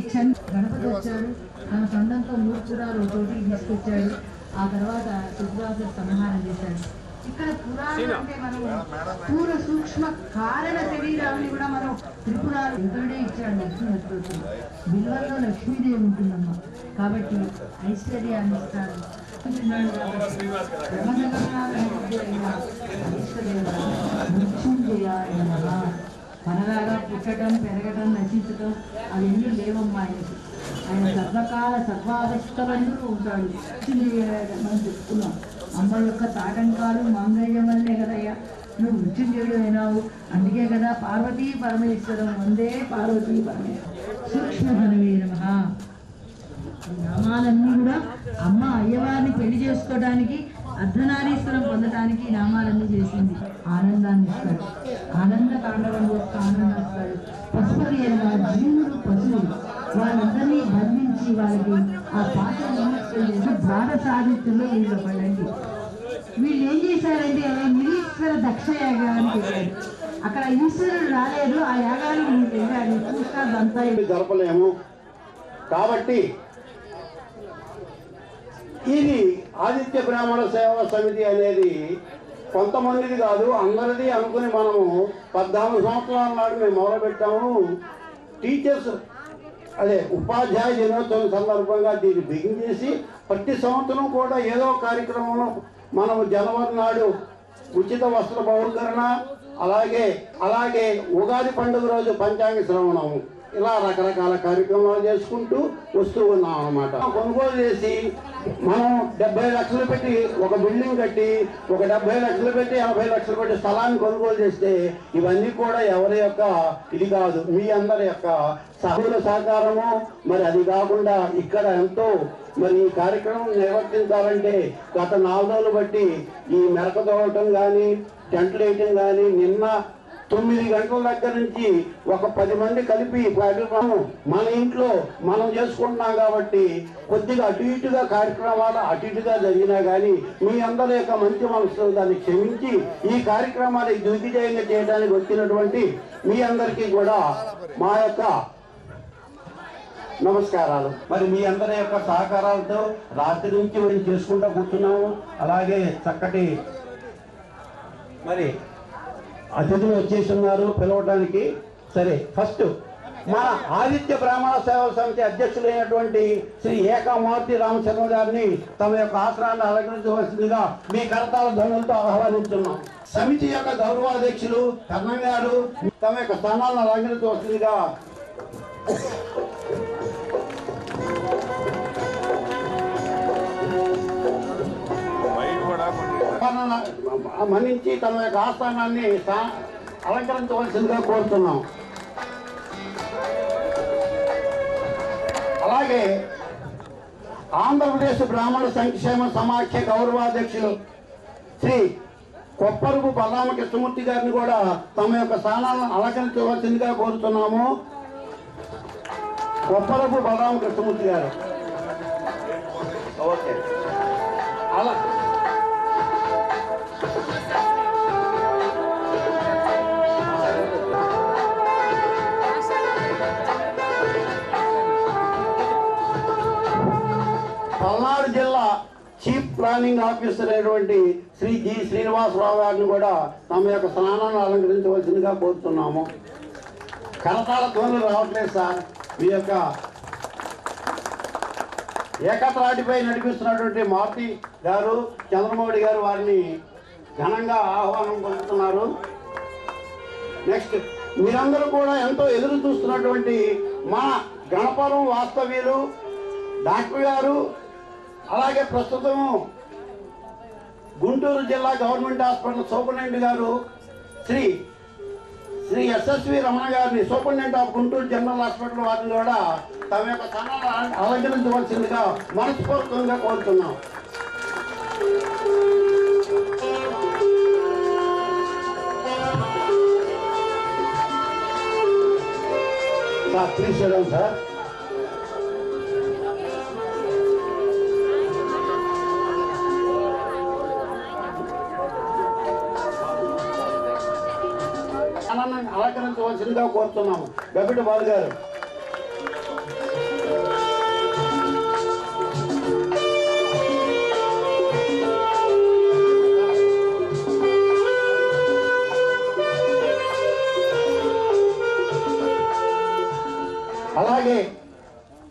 [SPEAKER 9] గణపతి వచ్చాడు, తన తొండంతో 3 పురాలు చోటికి తీసుకొచ్చాడు. ఆ తర్వాత శుద్ధాసుడు సంహారం చేశాడు. ఇక్కడ పురాణం అంటే మనం పూర్వ సూక్ష్మ కారణ శరీరాన్ని కూడా మనం త్రిపురాలు ఇతరుడే ఇచ్చాడు. లక్ష్మీ బిల్వల్లో లక్ష్మీదేవి ఉంటుందమ్మా. కాబట్టి ఐశ్వర్యాన్ని ఇస్తారు. మనలాగా పుట్టడం పెరగడం నశించడం అవన్నీ లేవమ్మా ఆయనకి. ఆయన సర్వకాల సర్వావస్థలందరూ ఉంటాడు. మనం చెప్పుకున్నాం అమ్మ యొక్క తాటంకాలు మాంగళ్యం వల్లే కదయ్యా నువ్వు మృత్యుంజయుడు అయినావు. అందుకే కదా పార్వతీ పరమేశ్వరం వందే పార్వతీ పరమేశ్వరం సూక్ష్మధనవే నమః. నామాలన్నీ కూడా అమ్మ అయ్యవారిని పెళ్లి చేసుకోవడానికి అర్ధనారీశ్వరం పొందడానికి నామాలన్నీ చేసింది. ఆనందాన్ని ఇస్తాడు, ఆనంద తాండవం యొక్క ఆనందం ఇస్తాడు. పశుపతి అయిన జీవులు పశువులు వాళ్ళందరినీ బంధించి వాళ్ళకి ఆ పాత్ర చేసి ద్వాదశాదిత్యుల్లో వీళ్ళు పడండి. వీళ్ళు ఏం చేశారంటే నిరీశ్వర దక్ష యాగాన్ని పెట్టారు. అక్కడ ఈశ్వరుడు రాలేదు, ఆ యాగానికి వీళ్ళు వెళ్ళారు. చూసినంతా
[SPEAKER 8] జరపలేము. కాబట్టి ఇది ఆదిత్య బ్రాహ్మణ సేవా సమితి అనేది కొంతమందిది కాదు, అందరిది అనుకుని మనము 14 సంవత్సరాల నాడు మేము మొదలుపెట్టాము. టీచర్స్ ఉపాధ్యాయ దినోత్సవం సందర్భంగా దీన్ని బిగిన్ చేసి ప్రతి సంవత్సరం కూడా ఏదో కార్యక్రమంలో మనము జనవరి నాడు ఉచిత వస్త్ర బహుకరణ, అలాగే ఉగాది పండుగ రోజు పంచాంగ శ్రవణము, ఇలా రకరకాల కార్యక్రమాలు చేసుకుంటూ వస్తూ ఉన్నాం అన్నమాట. కొనుగోలు చేసి మనం 70 లక్షలు పెట్టి ఒక బిల్డింగ్ కట్టి, ఒక 70 లక్షలు పెట్టి 80 లక్షలు పెట్టి స్థలాన్ని కొనుగోలు చేస్తే ఇవన్నీ కూడా ఎవరి యొక్క ఇది కాదు, మీ అందరి యొక్క సహుల సహకారము. మరి అది కాకుండా ఇక్కడ ఎంతో మరి ఈ కార్యక్రమం నిర్వర్తించాలంటే గత 4 రోజులు బట్టి ఈ మెరక తోడటం కానీ, టెంట్లు వేయటం కానీ, నిన్న 9 గంటల దగ్గర నుంచి ఒక 10 మంది కలిపి కార్యక్రమం మన ఇంట్లో మనం చేసుకుంటున్నాం కాబట్టి కొద్దిగా అటు ఇటుగా కార్యక్రమాలు అటు ఇటుగా జరిగినా కానీ మీ అందరి యొక్క మంచి మనసుతో దాన్ని క్షమించి ఈ కార్యక్రమాన్ని దిగ్విజయంగా చేయడానికి వచ్చినటువంటి మీ అందరికీ కూడా మా యొక్క నమస్కారాలు. మరి మీ అందరి యొక్క సహకారాలతో రాత్రి నుంచి మనం చేసుకుంటూ కూర్చున్నాము. అలాగే చక్కటి మరి అతిథులు వచ్చేస్తున్నారు పిలవడానికి. సరే, ఫస్ట్ మన ఆదిత్య బ్రాహ్మణ సేవల సమితి అధ్యక్షులైనటువంటి శ్రీ ఏకామూర్తి రామచంద్ర గారిని తమ యొక్క ఆసనాన్ని అలంకరించవలసిందిగా మీ కరతాళ ధ్వనులతో ఆహ్వానిస్తున్నాం. సమితి యొక్క గౌరవాధ్యక్షులు కర్ణం గారు తమ యొక్క స్థానాలను అలంకరించవలసిందిగా మన్నించి తమ యొక్క ఆస్థానాన్ని అలంకరించవలసిందిగా కోరుతున్నాం. అలాగే ఆంధ్రప్రదేశ్ బ్రాహ్మణ సంక్షేమ సమాఖ్య గౌరవాధ్యక్షులు శ్రీ కొప్పరుపు బలరామ కృష్ణమూర్తి గారిని కూడా తమ యొక్క స్థానాలను అలంకరించవలసిందిగా కోరుతున్నాము. కొప్పరుపు బలరామ కృష్ణమూర్తి గారు. ఓకే, అలా పల్నాడు జిల్లా చీఫ్ ప్లానింగ్ ఆఫీసర్ అయినటువంటి శ్రీ జి శ్రీనివాసరావు గారిని కూడా తమ యొక్క స్నానాన్ని అలంకరించవలసిందిగా కోరుతున్నాము. కరతాళ ధ్వనులు రావట్లేదు సార్. మీ యొక్క ఏకత్రాటిపై నడిపిస్తున్నటువంటి మారుతి గారు, చంద్రమౌళి గారు వారిని ఘనంగా ఆహ్వానం పొందుతున్నారు. నెక్స్ట్, మీరందరూ కూడా ఎంతో ఎదురు చూస్తున్నటువంటి మా గణపురం వాస్తవ్యులు డాక్టర్ గారు, అలాగే ప్రస్తుతం గుంటూరు జిల్లా గవర్నమెంట్ హాస్పిటల్ సూపరింటెండెంట్ గారు శ్రీ ఎస్ఎస్వి రమణ గారిని, superintendent of Guntur general hospital వారిని కూడా తమ యొక్క స్థానాలను అలంకరించవలసిందిగా మనస్ఫూర్తిగా కోరుతున్నాం. సార్ ప్లీజ్ చూడండి సార్. అలంకరించవలసిందిగా కోరుతున్నాము. గబ్బిటి బాలు గారు. అలాగే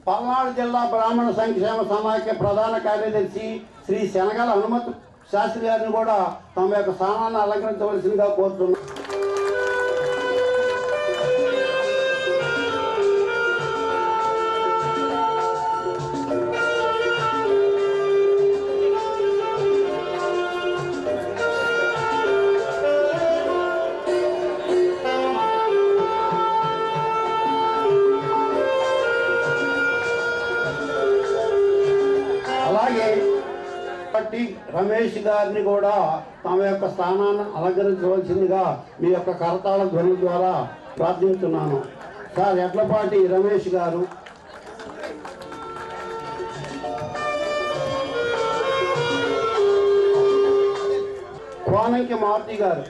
[SPEAKER 8] పల్నాడు జిల్లా బ్రాహ్మణ సంక్షేమ సమాఖ్య ప్రధాన కార్యదర్శి శ్రీ శనగల హనుమత్ శాస్త్రి గారిని కూడా తమ యొక్క స్థానాన్ని అలంకరించవలసిందిగా కోరుతున్నాం. రమేష్ గారిని కూడా తమ యొక్క స్థానాన్ని అలంకరించవలసిందిగా మీ యొక్క కరతాళ ధ్వని ద్వారా ప్రార్థిస్తున్నాను. సార్ ఎడ్లపాటి రమేష్ గారు, కోనంకి మారుతి గారు,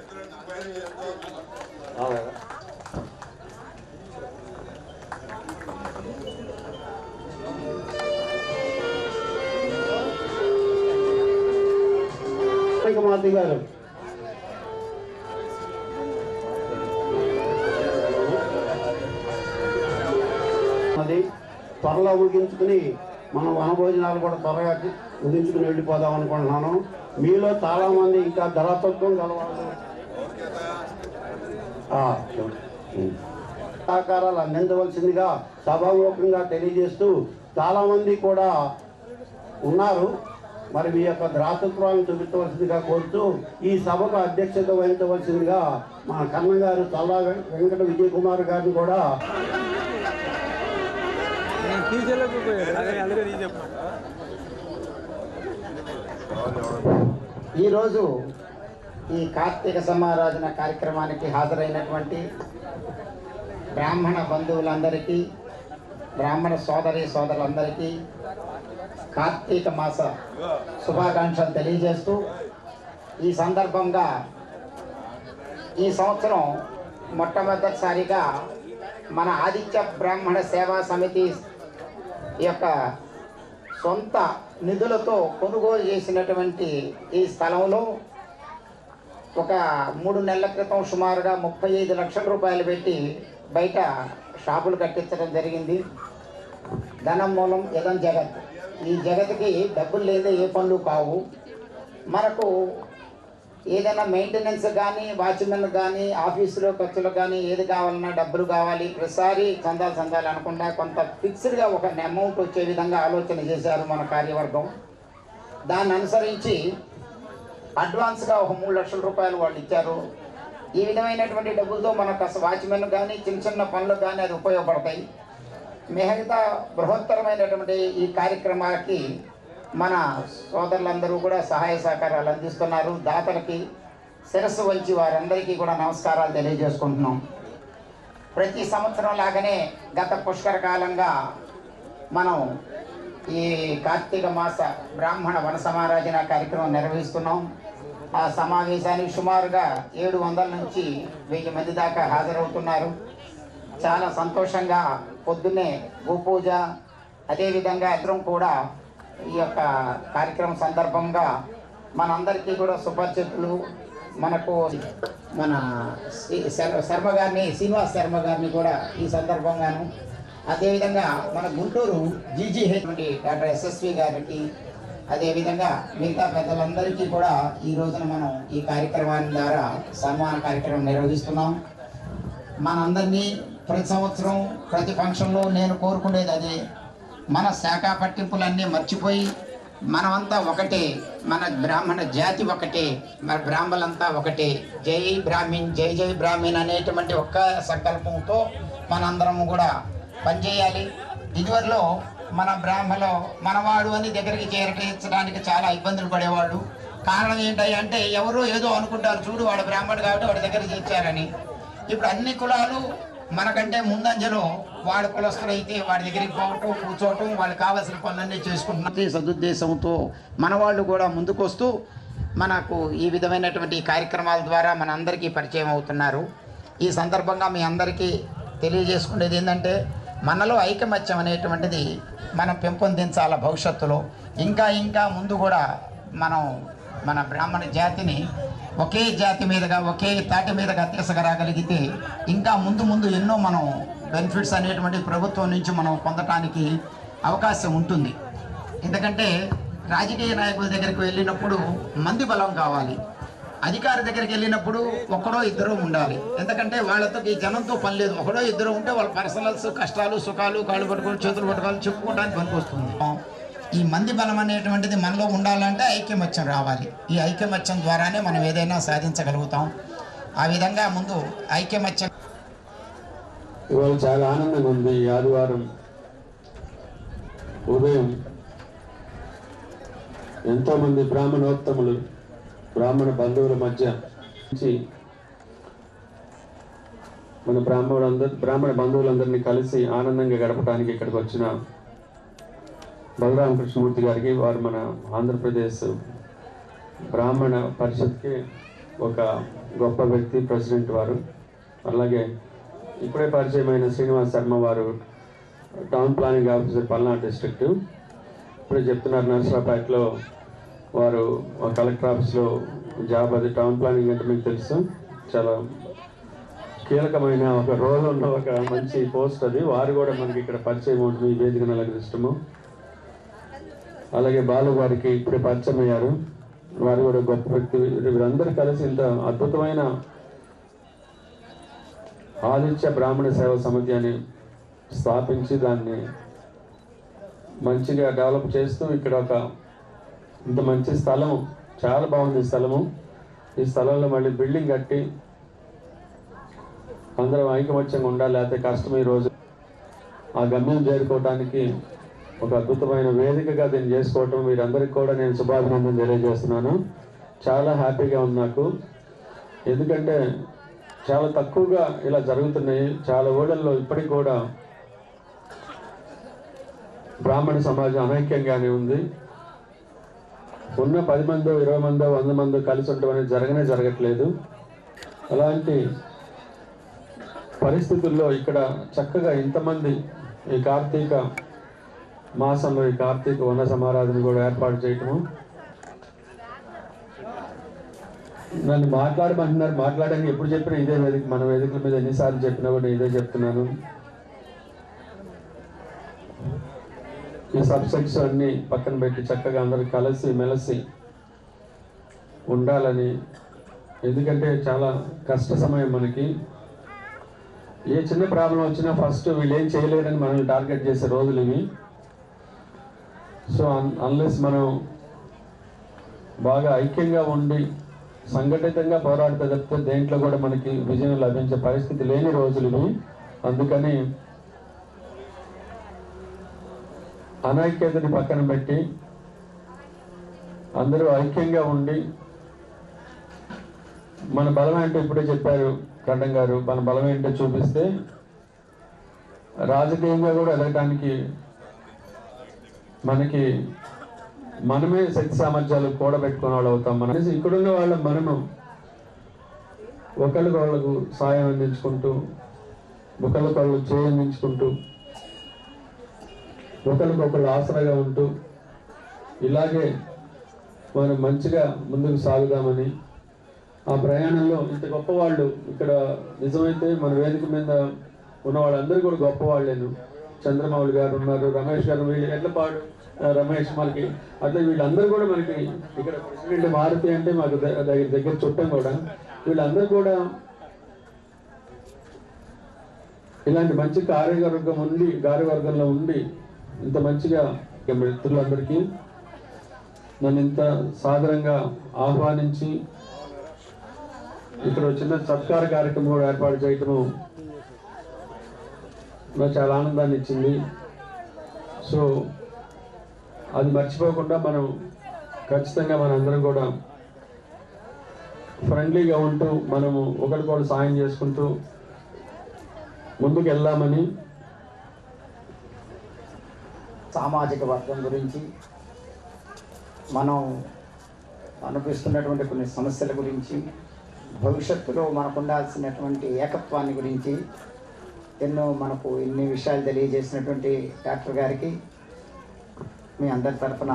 [SPEAKER 8] మారుతి గారు, అది త్వరలో ముగించుకుని మనం వనభోజనాలు కూడా త్వరగా ముగించుకుని వెళ్ళిపోదాం అనుకుంటున్నాను. మీలో చాలామంది ఇంకా ధరతత్వం గలవాళ్ళు సహకారాలు అందించవలసిందిగా సభాముఖంగా తెలియజేస్తూ చాలామంది కూడా ఉన్నారు. మరి మీ యొక్క ధరాతత్వాన్ని చూపించవలసిందిగా కోరుతూ ఈ సభకు అధ్యక్షత వహించవలసిందిగా మా కన్న గారు చల్లా వెంకట విజయ్ కుమార్ గారిని కూడా
[SPEAKER 10] ఈరోజు ఈ కార్తీక సమారాధన కార్యక్రమానికి హాజరైనటువంటి బ్రాహ్మణ బంధువులందరికీ, బ్రాహ్మణ సోదరులందరికీ కార్తీక మాస శుభాకాంక్షలు తెలియజేస్తూ, ఈ సందర్భంగా ఈ సంవత్సరం మొట్టమొదటిసారిగా మన ఆదిత్య బ్రాహ్మణ సేవా సమితి యొక్క సొంత నిధులతో కొనుగోలు చేసినటువంటి ఈ స్థలంలో ఒక 3 నెలల క్రితం సుమారుగా 35 లక్షల రూపాయలు పెట్టి బయట షాపులు కట్టించడం జరిగింది. ధనం మూలం యదం జగత్. ఈ జగత్కి డబ్బులు లేదా ఏ పనులు కావు. మనకు ఏదైనా మెయింటెనెన్స్ కానీ, వాచ్మెన్ కానీ, ఆఫీసులో ఖర్చులు కానీ ఏది కావాలన్నా డబ్బులు కావాలి. ప్రతిసారి చందాలు అనకుండా కొంత ఫిక్స్డ్గా ఒక అమౌంట్ వచ్చే విధంగా ఆలోచన చేశారు మన కార్యవర్గం. దాన్ని అనుసరించి అడ్వాన్స్గా ఒక 3 లక్షల రూపాయలు వాళ్ళు ఇచ్చారు. ఈ విధమైనటువంటి డబ్బులతో మనకు అసలు వాచ్మెన్ కానీ చిన్న పనులు కానీ అది ఉపయోగపడతాయి. మిగతా బృహత్తరమైనటువంటి ఈ కార్యక్రమాలకి మన సోదరులందరూ కూడా సహాయ సహకారాలు అందిస్తున్నారు. దాతలకి శిరస్సు వంచి వారందరికీ కూడా నమస్కారాలు తెలియజేసుకుంటున్నాం. ప్రతి సంవత్సరం లాగానే గత పుష్కర కాలంగా మనం ఈ కార్తీక మాస బ్రాహ్మణ వన సమారాధన కార్యక్రమం నిర్వహిస్తున్నాం. ఆ సమావేశానికి సుమారుగా 700 నుంచి 1000 మంది దాకా హాజరవుతున్నారు. చాలా సంతోషంగా పొద్దున్నే గోపూజ, అదేవిధంగా ఇద్దరం కూడా ఈ యొక్క కార్యక్రమం సందర్భంగా మనందరికీ కూడా సుపరిచితులు మనకు మన శర్మ గారిని, శ్రీనివాస్ శర్మ గారిని కూడా ఈ సందర్భంగాను, అదేవిధంగా మన గుంటూరు జీజీహెచ్ నుండి డాక్టర్ ఎస్ఎస్వి గారికి, అదేవిధంగా మిగతా పెద్దలందరికీ కూడా ఈ రోజున మనం ఈ కార్యక్రమాన్ని ద్వారా సన్మాన కార్యక్రమం నిర్వహిస్తున్నాం. మనందరినీ ప్రతి సంవత్సరం ప్రతి ఫంక్షన్లో నేను కోరుకునేది అదే, మన శాఖ పట్టింపులన్నీ మర్చిపోయి మనమంతా ఒకటే, మన బ్రాహ్మణ జాతి ఒకటే, మన బ్రాహ్మణులంతా ఒకటే, జై బ్రాహ్మణ్ జై జై బ్రాహ్మణ్ అనేటువంటి ఒక్క సంకల్పంతో మనందరము కూడా పనిచేయాలి. ఇదివరలో మన బ్రాహ్మణులు మనవాడు అని దగ్గరికి చేర్చడానికి చాలా ఇబ్బందులు పడేవాళ్ళు. కారణం ఏంటంటే ఎవరో ఏదో అనుకుంటారు, చూడు వాడు బ్రాహ్మణుడు కాబట్టి వాడి దగ్గరికి చేర్చారని. ఇప్పుడు అన్ని కులాలు మనకంటే ముందంజలో వాడు కులస్తులైతే వాడి దగ్గరికి పోవటం, కూర్చోవటం, వాళ్ళకి కావాల్సిన పనులన్నీ చేసుకుంటున్న సదుద్దేశంతో మన వాళ్ళు కూడా ముందుకొస్తూ మనకు ఈ విధమైనటువంటి కార్యక్రమాల ద్వారా మన అందరికీ పరిచయం అవుతున్నారు. ఈ సందర్భంగా మీ అందరికీ తెలియజేసుకునేది ఏంటంటే, మనలో ఐకమత్యం అనేటువంటిది మనం పెంపొందించాల. భవిష్యత్తులో ఇంకా ముందు కూడా మనం మన బ్రాహ్మణ జాతిని ఒకే జాతి మీదుగా, ఒకే తాటి మీదుగా తీసుకురాగలిగితే ఇంకా ముందు ఎన్నో మనం బెనిఫిట్స్ అనేటువంటి ప్రభుత్వం నుంచి మనం పొందటానికి అవకాశం ఉంటుంది. ఎందుకంటే రాజకీయ నాయకుల దగ్గరికి వెళ్ళినప్పుడు మంది బలం కావాలి, అధికారి దగ్గరికి వెళ్ళినప్పుడు ఒకడో ఇద్దరు ఉండాలి. ఎందుకంటే వాళ్ళతో ఈ జనంతో పని లేదు. ఒకడో ఇద్దరు ఉంటే వాళ్ళ పర్సనల్స్, కష్టాలు, సుఖాలు, కాళ్ళు పట్టుకొని చేతులు పట్టుకోవాలి, చెప్పుకోవడానికి పనికొస్తుంది. ఈ మంది బలం అనేటువంటిది మనలో ఉండాలంటే ఐక్యమత్యం రావాలి. ఈ ఐక్యమత్యం ద్వారానే మనం ఏదైనా సాధించగలుగుతాం. ఆ విధంగా ముందు ఐక్యమత్యం.
[SPEAKER 8] ఇవాళ చాలా ఆనందంగా ఉంది. ఆదివారం ఉదయం ఎంతోమంది బ్రాహ్మణోత్తములు, బ్రాహ్మణ బంధువుల మధ్య మన బ్రాహ్మణ బంధువులందరినీ కలిసి ఆనందంగా గడపడానికి ఇక్కడికి వచ్చిన బలరామ కృష్ణమూర్తి గారికి, వారు మన ఆంధ్రప్రదేశ్ బ్రాహ్మణ పరిషత్కి ఒక గొప్ప వ్యక్తి, ప్రెసిడెంట్ వారు. అలాగే ఇప్పుడే పరిచయమైన శ్రీనివాస్ శర్మ వారు town planning officer Palnadu district. ఇప్పుడే చెప్తున్నారు నర్సరాపేటలో వారు కలెక్టర్ ఆఫీస్లో జాబ్. అది టౌన్ ప్లానింగ్ అంటే మీకు తెలుసు, చాలా కీలకమైన ఒక రోల్ ఉన్న ఒక మంచి పోస్ట్ అది. వారు కూడా మనకి ఇక్కడ పరిచయం ఉంటుంది, ఈ వేదిక నలుగురు ఇష్టము. అలాగే బాలు గారికి ఇప్పుడే పరిచయం అయ్యారు.
[SPEAKER 11] వారు కూడా గొప్ప వ్యక్తి. వీరందరూ కలిసి ఇంత అద్భుతమైన ఆదిత్య బ్రాహ్మణ సేవ సమితి అని స్థాపించి దాన్ని మంచిగా డెవలప్ చేస్తూ ఇక్కడ ఒక ఇంత మంచి స్థలము, చాలా బాగుంది ఈ స్థలము. ఈ స్థలంలో మళ్ళీ బిల్డింగ్ కట్టి అందరం ఐకమత్యంగా ఉండాలి, లేకపోతే కష్టం. ఈరోజు ఆ గమ్యం చేరుకోవడానికి ఒక అద్భుతమైన వేదికగా దీన్ని చేసుకోవటం మీరందరికీ కూడా నేను శుభాభినందన తెలియజేస్తున్నాను. చాలా హ్యాపీగా ఉంది నాకు. ఎందుకంటే చాలా తక్కువగా ఇలా జరుగుతున్నాయి. చాలా ఊళ్ళల్లో ఇప్పటికి కూడా బ్రాహ్మణ సమాజం అనైక్యంగానే ఉంది. ఉన్న 10 మందో 20 మందో 100 మందో కలిసి ఉండటం అనేది జరగట్లేదు. అలాంటి పరిస్థితుల్లో ఇక్కడ చక్కగా ఇంతమంది ఈ కార్తీక మాసంలో ఈ కార్తీక వన సమారాధన కూడా ఏర్పాటు చేయటము. నన్ను మాట్లాడమంటున్నారు, మాట్లాడడానికి ఎప్పుడు చెప్పినా ఇదే వేదిక, మన వేదికల మీద ఎన్నిసార్లు చెప్పినా కూడా ఇదే చెప్తున్నాను. ఈ సబ్జెక్ట్స్ అన్నీ పక్కన పెట్టి చక్కగా అందరూ కలిసి మెలిసి ఉండాలని. ఎందుకంటే చాలా కష్ట సమయం మనకి. ఏ చిన్న ప్రాబ్లం వచ్చినా ఫస్ట్ వీళ్ళు ఏం చేయలేరని మనల్ని టార్గెట్ చేసే రోజులు ఇవి. సో అన్లెస్ మనం బాగా ఐక్యంగా ఉండి సంఘటితంగా పోరాడితే తప్పితే దేంట్లో కూడా మనకి విజయం లభించే పరిస్థితి లేని రోజులు ఇవి. అందుకని అనైక్యతని పక్కన పెట్టి అందరూ ఐక్యంగా ఉండి మన బలం ఏంటో ఇప్పుడే చెప్పారు ఖండం గారు, మన బలం ఏంటో చూపిస్తే రాజకీయంగా కూడా ఎదగటానికి మనకి మనమే శక్తి సామర్థ్యాలు కూడబెట్టుకునే వాళ్ళు అవుతాం. మన ఇక్కడున్న వాళ్ళ మనము ఒకళ్ళకు సాయం అందించుకుంటూ, ఒకళ్ళకొళ్ళు చేయి అందించుకుంటూ, ఒకరికొకళ్ళు ఆసరాగా ఉంటూ ఇలాగే మనం మంచిగా ముందుకు సాగుదామని. ఆ ప్రయాణంలో ఇంత గొప్పవాళ్ళు ఇక్కడ నిజమైతే మన వేదిక మీద ఉన్న వాళ్ళందరూ కూడా గొప్పవాళ్ళేను. చంద్రమౌళి గారు ఉన్నారు, రమేష్ గారు, వీళ్ళు ఎడ్లపాడు రమేష్ మనకి అట్లా వీళ్ళందరూ కూడా మనకి ఇక్కడ ప్రెసిడెంట్ మారుతి అంటే మాకు దగ్గర చుట్టం కూడా. వీళ్ళందరూ కూడా ఇలాంటి మంచి కార్యవర్గంలో ఉండి ఇంత మంచిగా మిత్రులందరికీ నన్ను ఇంత సాదరంగా ఆహ్వానించి ఇక్కడ చిన్న సత్కార కార్యక్రమం కూడా ఏర్పాటు చేయటము నాకు చాలా ఆనందాన్ని ఇచ్చింది. సో అది మర్చిపోకుండా మనం ఖచ్చితంగా మనందరం కూడా ఫ్రెండ్లీగా ఉంటూ మనము ఒకరికొకరు సాయం చేసుకుంటూ ముందుకు వెళ్దామని.
[SPEAKER 10] సామాజిక వర్గం గురించి, మనం అనిపిస్తున్నటువంటి కొన్ని సమస్యల గురించి, భవిష్యత్తులో మనకు ఉండాల్సినటువంటి ఏకత్వాన్ని గురించి మనకు ఇన్ని విషయాలు తెలియజేసినటువంటి డాక్టర్ గారికి మీ అందరి తరఫున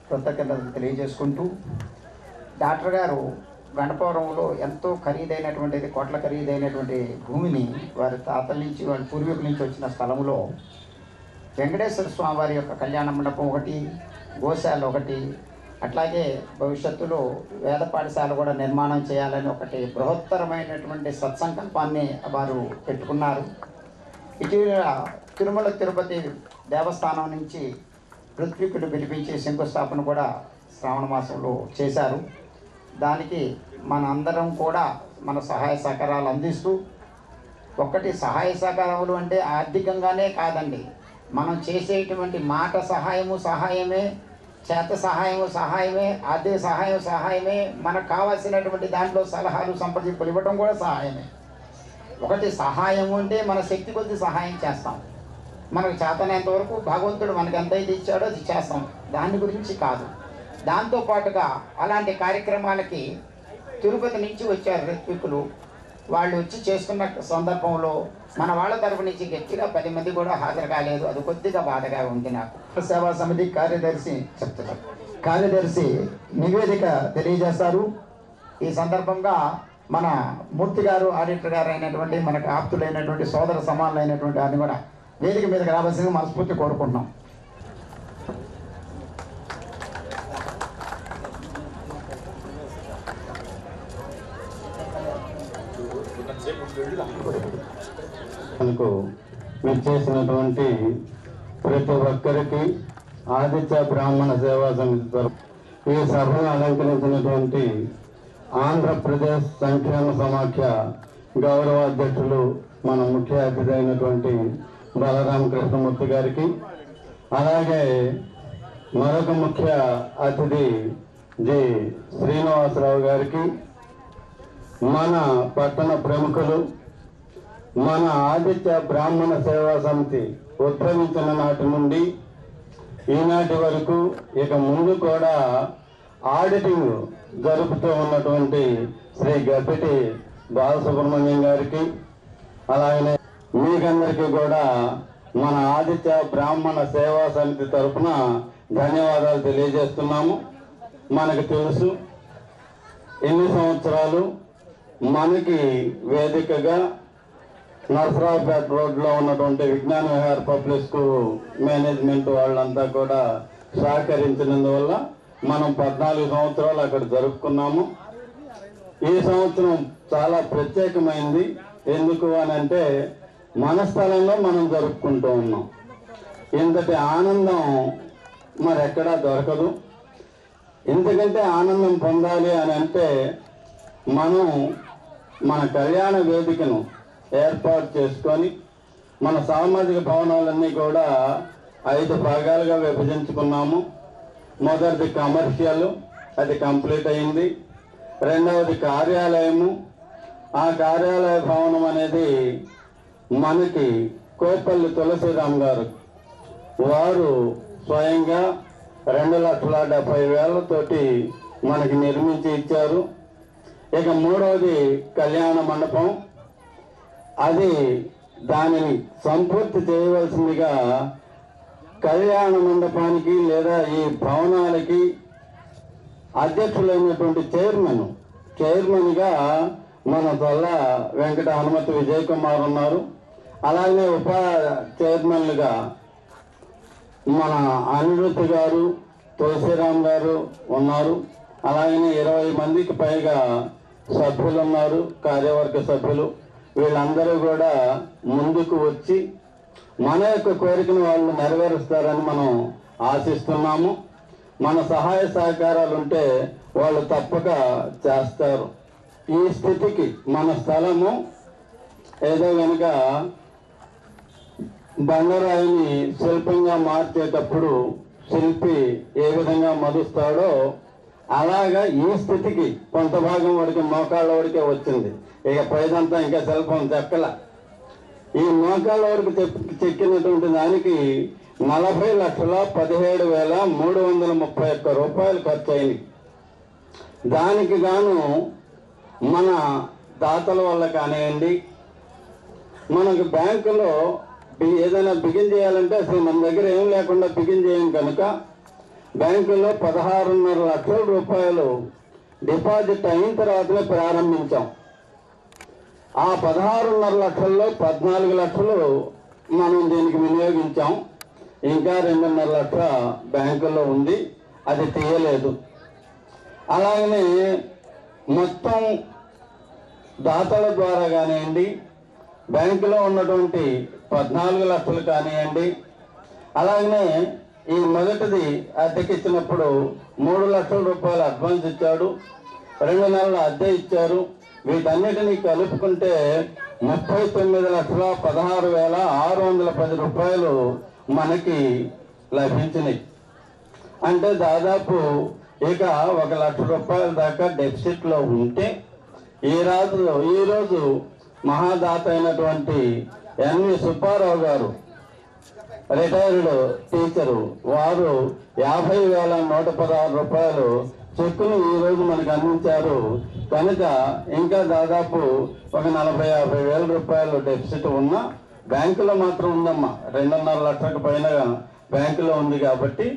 [SPEAKER 10] కృతజ్ఞతలు తెలియజేసుకుంటూ, డాక్టర్ గారు గణపవరంలో ఎంతో ఖరీదైనటువంటిది, కోట్ల ఖరీదైనటువంటి భూమిని వారి తాతల నుంచి, వారి పూర్వీకుల నుంచి వచ్చిన స్థలంలో వెంకటేశ్వర స్వామి వారి యొక్క కళ్యాణ మండపం ఒకటి, గోశాల ఒకటి, అట్లాగే భవిష్యత్తులో వేద పాఠశాల కూడా నిర్మాణం చేయాలని ఒకటి బృహత్తరమైనటువంటి సత్సంకల్పాన్ని వారు పెట్టుకున్నారు. ఇటీవల తిరుమల తిరుపతి దేవస్థానం నుంచి ఋత్వికులు పిలిపించి శంకుస్థాపన కూడా శ్రావణ మాసంలో చేశారు. దానికి మన అందరం కూడా మన సహాయ సహకారాలు అందిస్తూ, ఒకటి సహాయ సహకారాలు అంటే ఆర్థికంగానే కాదండి, మనం చేసేటువంటి మాట సహాయమే, చేత సహాయమే, ఆర్థిక సహాయమే, మనకు కావాల్సినటువంటి దాంట్లో సలహాలు సంప్రదింపులు ఇవ్వడం కూడా సహాయమే. ఒకటి సహాయం అంటే మన శక్తి కొద్ది సహాయం చేస్తాం, మనకు చేతనంత వరకు భగవంతుడు మనకు ఎంతైతే ఇచ్చాడో అది చేస్తాం, దాని గురించి కాదు. దాంతోపాటుగా అలాంటి కార్యక్రమాలకి తిరుపతి నుంచి వచ్చారు ఋత్వికులు. వాళ్ళు వచ్చి చేసుకున్న సందర్భంలో మన వాళ్ళ తరపు నుంచి గట్టిగా 10 మంది కూడా హాజరు కాలేదు. అది కొద్దిగా బాధగా ఉంది నాకు. సేవా సమితి కార్యదర్శి నివేదిక తెలియజేస్తారు. ఈ సందర్భంగా మన మూర్తి గారు, ఆడిటర్ గారు అయినటువంటి మనకు ఆప్తులైనటువంటి సోదర సమానులైనటువంటి వారిని కూడా వేదిక మీదకి రావాల్సిందిగా మనస్ఫూర్తి కోరుకుంటున్నాం.
[SPEAKER 12] విచ్చేసినటువంటి ప్రతి ఒక్కరికి ఆదిత్య బ్రాహ్మణ సేవా సమితి తరఫు ఈ సభను అలంకరించినటువంటి ఆంధ్రప్రదేశ్ సంక్షేమ సమాఖ్య గౌరవ అధ్యక్షులు మన ముఖ్య అతిథి అయినటువంటి బలరామ కృష్ణమూర్తి గారికి, అలాగే మరొక ముఖ్య అతిథి జి శ్రీనివాసరావు గారికి, మన పట్టణ ప్రముఖులు, మన ఆదిత్య బ్రాహ్మణ సేవా సమితి ఉద్భవించిన నాటి నుండి ఈనాటి వరకు ఇక ముందు కూడా ఆడిటింగ్ జరుపుతూ ఉన్నటువంటి శ్రీ గప్పిటి బాలసుబ్రహ్మణ్యం గారికి, అలాగనే మీకందరికీ కూడా మన ఆదిత్య బ్రాహ్మణ సేవా సమితి తరఫున ధన్యవాదాలు తెలియజేస్తున్నాము. మనకు తెలుసు ఎన్ని సంవత్సరాలు మనకి వేదికగా నరసరావుపేట రోడ్లో ఉన్నటువంటి విజ్ఞాన విహార్ పబ్లిక్ స్కూల్ మేనేజ్మెంట్ వాళ్ళంతా కూడా సహకరించినందువల్ల మనం 14 సంవత్సరాలు అక్కడ జరుపుకున్నాము. ఈ సంవత్సరం చాలా ప్రత్యేకమైంది. ఎందుకు అని అంటే మన స్థలంలో మనం జరుపుకుంటూ ఉన్నాం. ఇంతటి ఆనందం మరెక్కడా దొరకదు. ఎందుకంటే ఆనందం పొందాలి అని అంటే మనం మన కళ్యాణ వేదికను ఏర్పాటు చేసుకొని మన సామాజిక భవనాలన్నీ కూడా 5 భాగాలుగా విభజించుకున్నాము. మొదటిది కమర్షియల్, అది కంప్లీట్ అయింది. రెండవది కార్యాలయము. ఆ కార్యాలయ భవనం అనేది మనకి కోపల్లి తులసిరామ్ గారు వారు స్వయంగా 2,70,000 మనకి నిర్మించి ఇచ్చారు. ఇక మూడవది కళ్యాణ మండపం. అది దానిని సంపూర్తి చేయవలసిందిగా కళ్యాణ మండపానికి లేదా ఈ భవనాలకి అధ్యక్షులైనటువంటి చైర్మన్గా మన తొల్ల వెంకట హనుమతి విజయ్ కుమార్ ఉన్నారు. అలాగే ఉప చైర్మన్లుగా మన అనిరుద్ధ్ గారు, తులసిరామ్ గారు ఉన్నారు. అలాగనే 20 మందికి పైగా సభ్యులు ఉన్నారు, కార్యవర్గ సభ్యులు. వీళ్ళందరూ కూడా ముందుకు వచ్చి మన యొక్క కోరికను వాళ్ళు నెరవేరుస్తారని మనం ఆశిస్తున్నాము. మన సహాయ సహకారాలు ఉంటే వాళ్ళు తప్పక చేస్తారు. ఈ స్థితికి మన స్థలము ఏదో కనుక బండరాయిని శిల్పంగా మార్చేటప్పుడు శిల్పి ఏ విధంగా మలుస్తాడో అలాగా ఈ స్థితికి కొంత భాగం వరకు మోకాళ్ళ వరకే వచ్చింది. ఇక పైదంతా ఇంకా శిల్పం చెక్కల. ఈ మోకాళ్ళ వరకు చెక్కినటువంటి దానికి 40,17,331 రూపాయలు ఖర్చు అయింది. దానికి గాను మన దాతల వల్ల కానివ్వండి, మనకు బ్యాంకులో ఏదైనా బిగిన్ చేయాలంటే అసలు మన దగ్గర ఏం లేకుండా బిగిన్ చేయం కనుక బ్యాంకులో 16.5 లక్షల రూపాయలు డిపాజిట్ అయిన తర్వాతనే ప్రారంభించాం. ఆ 16.5 లక్షల్లో 14 లక్షలు మనం దీనికి వినియోగించాం. ఇంకా 2.5 లక్షల బ్యాంకుల్లో ఉంది, అది తీయలేదు. అలాగనే మొత్తం దాతల ద్వారా కానివ్వండి, బ్యాంకులో ఉన్నటువంటి 14 లక్షలు కానివ్వండి, అలాగనే ఈ మొదటిది అద్దెకిచ్చినప్పుడు 3 లక్షల రూపాయలు అడ్వాన్స్ ఇచ్చాడు, 2 నెలల అద్దె ఇచ్చారు. వీటన్నిటినీ కలుపుకుంటే 39,16,610 రూపాయలు మనకి లభించినాయి. అంటే దాదాపు ఇక 1 లక్ష రూపాయల దాకా డెఫిసిట్లో ఉంటే ఈరోజు మహాదాత అయినటువంటి ఎన్వి సుబ్బారావు గారు, రిటైర్డ్ టీచరు, వారు 50,116 రూపాయలు చెక్కును ఈరోజు మనకు అందించారు. కనుక ఇంకా దాదాపు ఒక 40,000-50,000 రూపాయలు డెఫిసిట్ ఉన్న బ్యాంకులో మాత్రం ఉందమ్మా. 2.5 లక్షలకు పైన బ్యాంకులో ఉంది. కాబట్టి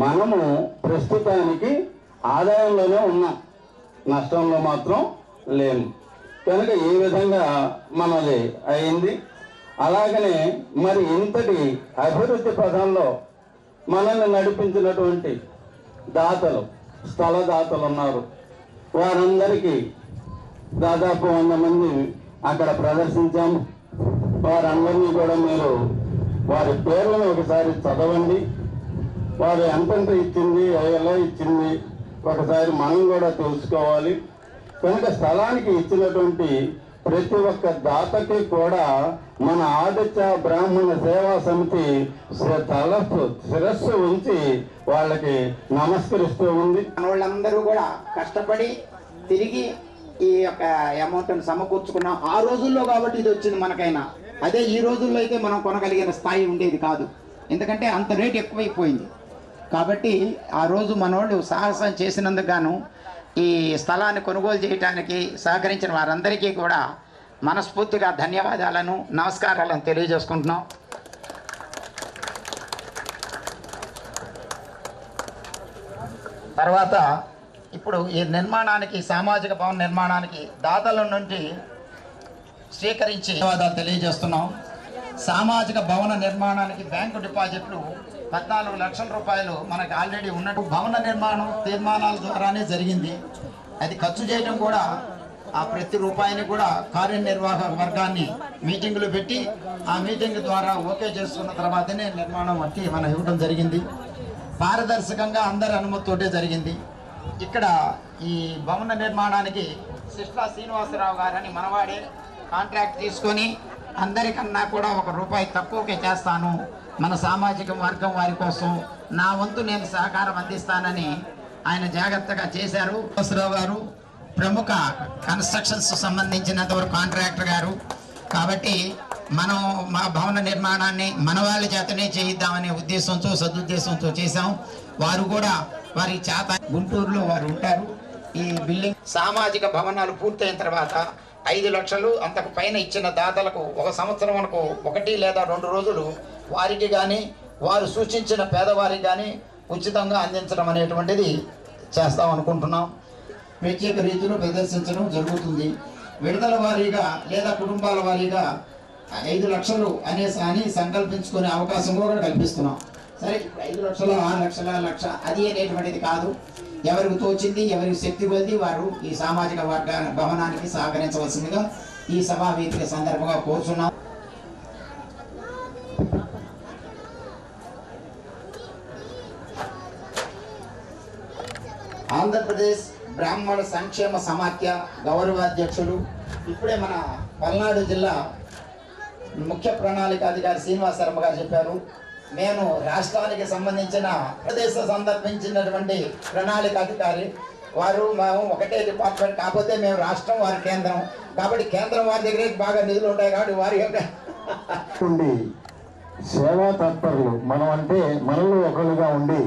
[SPEAKER 12] మనము ప్రస్తుతానికి ఆదాయంలోనే ఉన్నాం, నష్టంలో మాత్రం లేము. కనుక ఈ విధంగా మనది అయింది. అలాగనే మరి ఇంతటి అభివృద్ధి పథంలో మనల్ని నడిపించినటువంటి దాతలు, స్థల దాతలు ఉన్నారు. వారందరికీ దాదాపు 100 మంది అక్కడ ప్రదర్శించాము. వారందరినీ కూడా మీరు వారి పేర్లను ఒకసారి చదవండి. వారు ఎంతెంత ఇచ్చింది, ఎలా ఇచ్చింది ఒకసారి మనం కూడా తెలుసుకోవాలి. కనుక స్థలానికి ఇచ్చినటువంటి ప్రతి ఒక్క దాతకి కూడా మన ఆదిత్య బ్రాహ్మణ సేవా సమితి శిరస్సు ఉంచి వాళ్ళకి నమస్కరిస్తూ ఉంది.
[SPEAKER 10] వాళ్ళందరూ కూడా కష్టపడి తిరిగి ఈ యొక్క అమౌంట్ని సమకూర్చుకున్నాం ఆ రోజుల్లో, కాబట్టి ఇది వచ్చింది మనకైనా. అదే ఈ రోజుల్లో అయితే మనం కొనగలిగిన స్థాయి ఉండేది కాదు, ఎందుకంటే అంత రేట్ ఎక్కువైపోయింది. కాబట్టి ఆ రోజు మనోళ్ళు సాహసం చేసినందుకు గాను ఈ స్థలాన్ని కొనుగోలు చేయడానికి సహకరించిన వారందరికీ కూడా మనస్ఫూర్తిగా ధన్యవాదాలను, నమస్కారాలను తెలియజేసుకుంటున్నాం. తర్వాత ఇప్పుడు ఈ నిర్మాణానికి, సామాజిక భవన నిర్మాణానికి దాతల నుండి స్వీకరించి ధన్యవాదాలు తెలియజేస్తున్నాం. సామాజిక భవన నిర్మాణానికి బ్యాంకు డిపాజిట్లు 14 లక్షల రూపాయలు మనకు ఆల్రెడీ ఉన్నట్టు. భవన నిర్మాణం తీర్మానాల ద్వారానే జరిగింది. అది ఖర్చు చేయడం కూడా ఆ ప్రతి రూపాయిని కూడా కార్యనిర్వాహక వర్గాన్ని మీటింగులు పెట్టి ఆ మీటింగ్ ద్వారా ఓకే చేసుకున్న తర్వాతనే నిర్మాణం బట్టి మనం ఇవ్వడం జరిగింది. పారదర్శకంగా అందరి అనుమతితోటే జరిగింది. ఇక్కడ ఈ భవన నిర్మాణానికి శిష్లా శ్రీనివాసరావు గారని మనవాడే కాంట్రాక్ట్ తీసుకొని అందరికన్నా కూడా ₹1 తక్కువకే చేస్తాను, మన సామాజిక వర్గం వారి కోసం నా వంతు నేను సహకారం అందిస్తానని ఆయన జాగ్రత్తగా చేశారు. శ్రీనివాసరావు గారు ప్రముఖ కన్స్ట్రక్షన్స్ సంబంధించినంతవరకు కాంట్రాక్టర్ గారు. కాబట్టి మనం మా భవన నిర్మాణాన్ని మన వాళ్ళ చేతనే చేయిద్దామనే ఉద్దేశంతో, సదుద్దేశంతో చేశాం. వారు కూడా వారి చేత గుంటూరులో వారు ఉంటారు. ఈ బిల్డింగ్ సామాజిక భవనాలు పూర్తయిన తర్వాత 5 లక్షలు అంతకు పైన ఇచ్చిన దాతలకు 1 సంవత్సరంకు 1 లేదా 2 రోజులు వారికి కానీ వారు సూచించిన పేదవారికి కానీ ఉచితంగా అందించడం అనేటువంటిది చేస్తాం అనుకుంటున్నాం. ప్రత్యేక రీతిలో ప్రదర్శించడం జరుగుతుంది. విడుదల వారీగా లేదా కుటుంబాల వారీగా 5 లక్షలు అని సంకల్పించుకునే అవకాశం కూడా కల్పిస్తున్నాం. సరే, 5 లక్షలు 6 లక్షల లక్ష అది అనేటువంటిది కాదు. ఎవరికి తోచింది, ఎవరికి శక్తి కొద్ది వారు ఈ సామాజిక వర్గ భవనానికి సహకరించవలసిందిగా ఈ సభా వేదిక సందర్భంగా కోరుచున్నాం. ఆంధ్రప్రదేశ్ బ్రాహ్మణ సంక్షేమ సమాఖ్య గౌరవాధ్యక్షులు, ఇప్పుడే మన పల్నాడు జిల్లా ముఖ్య ప్రణాళిక అధికారి శ్రీనివాస శర్మ గారు చెప్పారు. నేను రాష్ట్రానికి సంబంధించిన ప్రదేశ సందర్భించినటువంటి ప్రణాళిక అధికారి వారు. మేము ఒకటే డిపార్ట్మెంట్, కాకపోతే మేము రాష్ట్రం, వారి కేంద్రం. కాబట్టి కేంద్రం వారి దగ్గర బాగా నిధులు ఉంటాయి కాబట్టి వారి యొక్క
[SPEAKER 12] సేవా తత్పరులు మనం అంటే మనలో ఒకరుగా ఉండి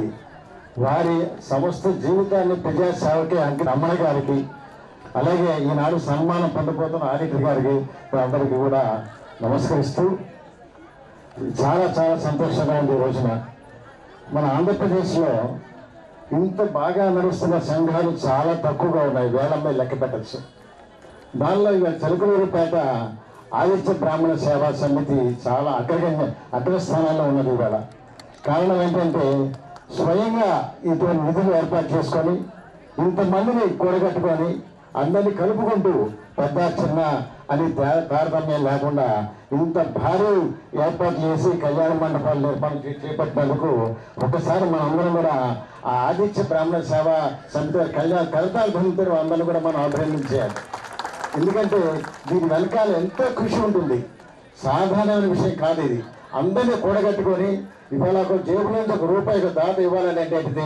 [SPEAKER 12] వారి సమస్త జీవితాన్ని ప్రజాసేవకే రమణ గారికి, అలాగే ఈనాడు సన్మానం పొందబోతున్న ఆదిత్య గారికి అందరికీ కూడా నమస్కరిస్తూ చాలా చాలా సంతోషంగా ఉంది. ఈ రోజున మన ఆంధ్రప్రదేశ్లో ఇంత బాగా నడుస్తున్న సంఘాలు చాలా తక్కువగా ఉన్నాయి, వేలమ్మ లెక్క పెట్టచ్చు. దానిలో ఇవాళ చిలకలూరుపేట ఆదిత్య బ్రాహ్మణ సేవా సమితి చాలా అగ్రస్థానాల్లో ఉన్నది. ఇవాళ కారణం ఏంటంటే స్వయంగా ఇటువంటి నిధులు ఏర్పాటు చేసుకొని ఇంతమందిని కూడగట్టుకొని అందరినీ కలుపుకుంటూ పెద్ద చిన్న అని తారతమ్యం లేకుండా ఇంత భారీ ఏర్పాటు చేసి కళ్యాణ మండపాలు చేపట్టినందుకు ఒకసారి మనందరం కూడా ఆ ఆదిత్య బ్రాహ్మణ సేవా సమితి కరతాలు పొందుతారు అందరినీ కూడా మనం అభినందించాలి. ఎందుకంటే దీని వెనకాల ఎంతో కృషి ఉంటుంది, సాధారణమైన విషయం కాదు ఇది. అందరినీ కూడగట్టుకొని ఇవాళ జేబు నుంచి ₹1 దాత ఇవ్వాలని అంటే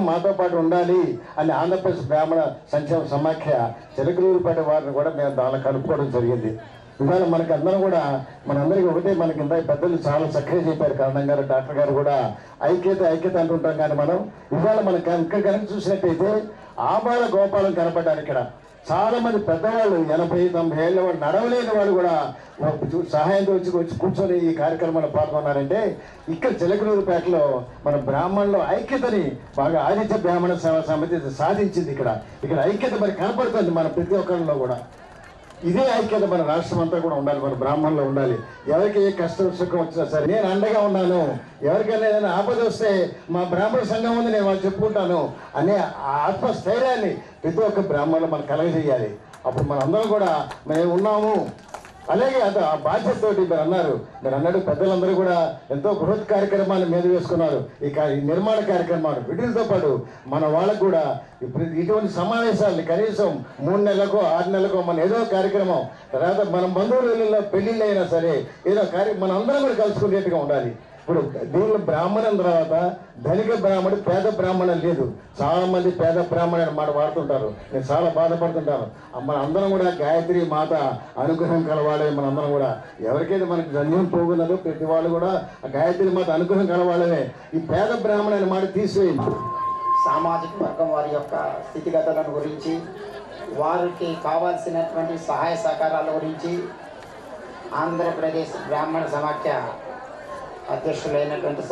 [SPEAKER 12] మాతో పాటు ఉండాలి అని ఆంధ్రప్రదేశ్ బ్రాహ్మణ సంక్షేమ సమాఖ్య చిలకలూరుపేట వారిని కూడా మేము దానిలో కలుపుకోవడం జరిగింది. ఇవాళ మనకి అందరం కూడా మనందరికీ ఒకటే, మనకి ఇంత పెద్దలు చాలా చక్కగా చెప్పారు, కరణం గారు డాక్టర్ గారు కూడా ఐక్యత అంటుంటాం. కానీ మనం ఇవాళ మనకి ఇంకా కనుక చూసినట్టయితే ఆబాల గోపాలం కనపడ్డారు. ఇక్కడ చాలా మంది పెద్దవాళ్ళు 80-90 ఏళ్ళ వాళ్ళు నడవలేని వాళ్ళు కూడా సహాయంతో వచ్చి కూర్చొని ఈ కార్యక్రమంలో పాల్గొన్నారంటే ఇక్కడ చిలకలూరుపేటలో మన బ్రాహ్మణుల ఐక్యతని బాగా ఆదిత్య బ్రాహ్మణ సేవా సమితి సాధించింది. ఇక్కడ ఐక్యత మరి కనపడుతుంది మన ప్రతి ఒక్కరిలో కూడా. ఇదే ఐక్యత మన రాష్ట్రం అంతా కూడా ఉండాలి, మన బ్రాహ్మణులు ఉండాలి. ఎవరికి ఏ కష్టం సుఖం వచ్చినా సరే నేను అండగా ఉన్నాను, ఎవరికైనా ఏదైనా ఆపద వస్తే మా బ్రాహ్మణ సంఘం ఉంది నేను వాళ్ళు చెప్పుకుంటాను అనే ఆత్మస్థైర్యాన్ని ప్రతి ఒక్క బ్రాహ్మణులు మనం కలగజేయాలి. అప్పుడు మనందరం కూడా మేము ఉన్నాము, అలాగే అది ఆ బాధ్యతతోటి మీరు అన్నాడు పెద్దలందరూ కూడా ఎంతో బృహత్ కార్యక్రమాన్ని మీద వేసుకున్నారు. ఈ నిర్మాణ కార్యక్రమాలు వీటితో పాటు మన వాళ్ళకు కూడా ఇటువంటి సమావేశాలు కనీసం 3 నెలలకో 6 నెలలకో మన ఏదో కార్యక్రమం తర్వాత మనం బంధువుల పెళ్లిళ్ళు అయినా సరే ఏదో మన అందరం కూడా కలుసుకునేట్టుగా ఉండాలి. ఇప్పుడు దీనిలో బ్రాహ్మణం తర్వాత ధనిక బ్రాహ్మణుడు పేద బ్రాహ్మణం లేదు. చాలా మంది పేద బ్రాహ్మణుడు మాట వాడుతుంటారు. నేను చాలా బాధపడుతుంటాను. మన అందరం కూడా గాయత్రి మాత అనుగ్రహం కలవాలి. మనందరం కూడా ఎవరికైతే మనకి ధన్యం పోగున్నదో ప్రతి వాళ్ళు కూడా ఆ గాయత్రి మాత అనుగ్రహం కలవాలనే ఈ పేద బ్రాహ్మణుని మాట తీసివేయండి.
[SPEAKER 10] సామాజిక వర్గం వారి యొక్క స్థితిగతులను గురించి, వారికి కావాల్సినటువంటి సహాయ సహకారాల గురించి ఆంధ్రప్రదేశ్ బ్రాహ్మణ సమాఖ్య అధ్యక్షులైనటువంటి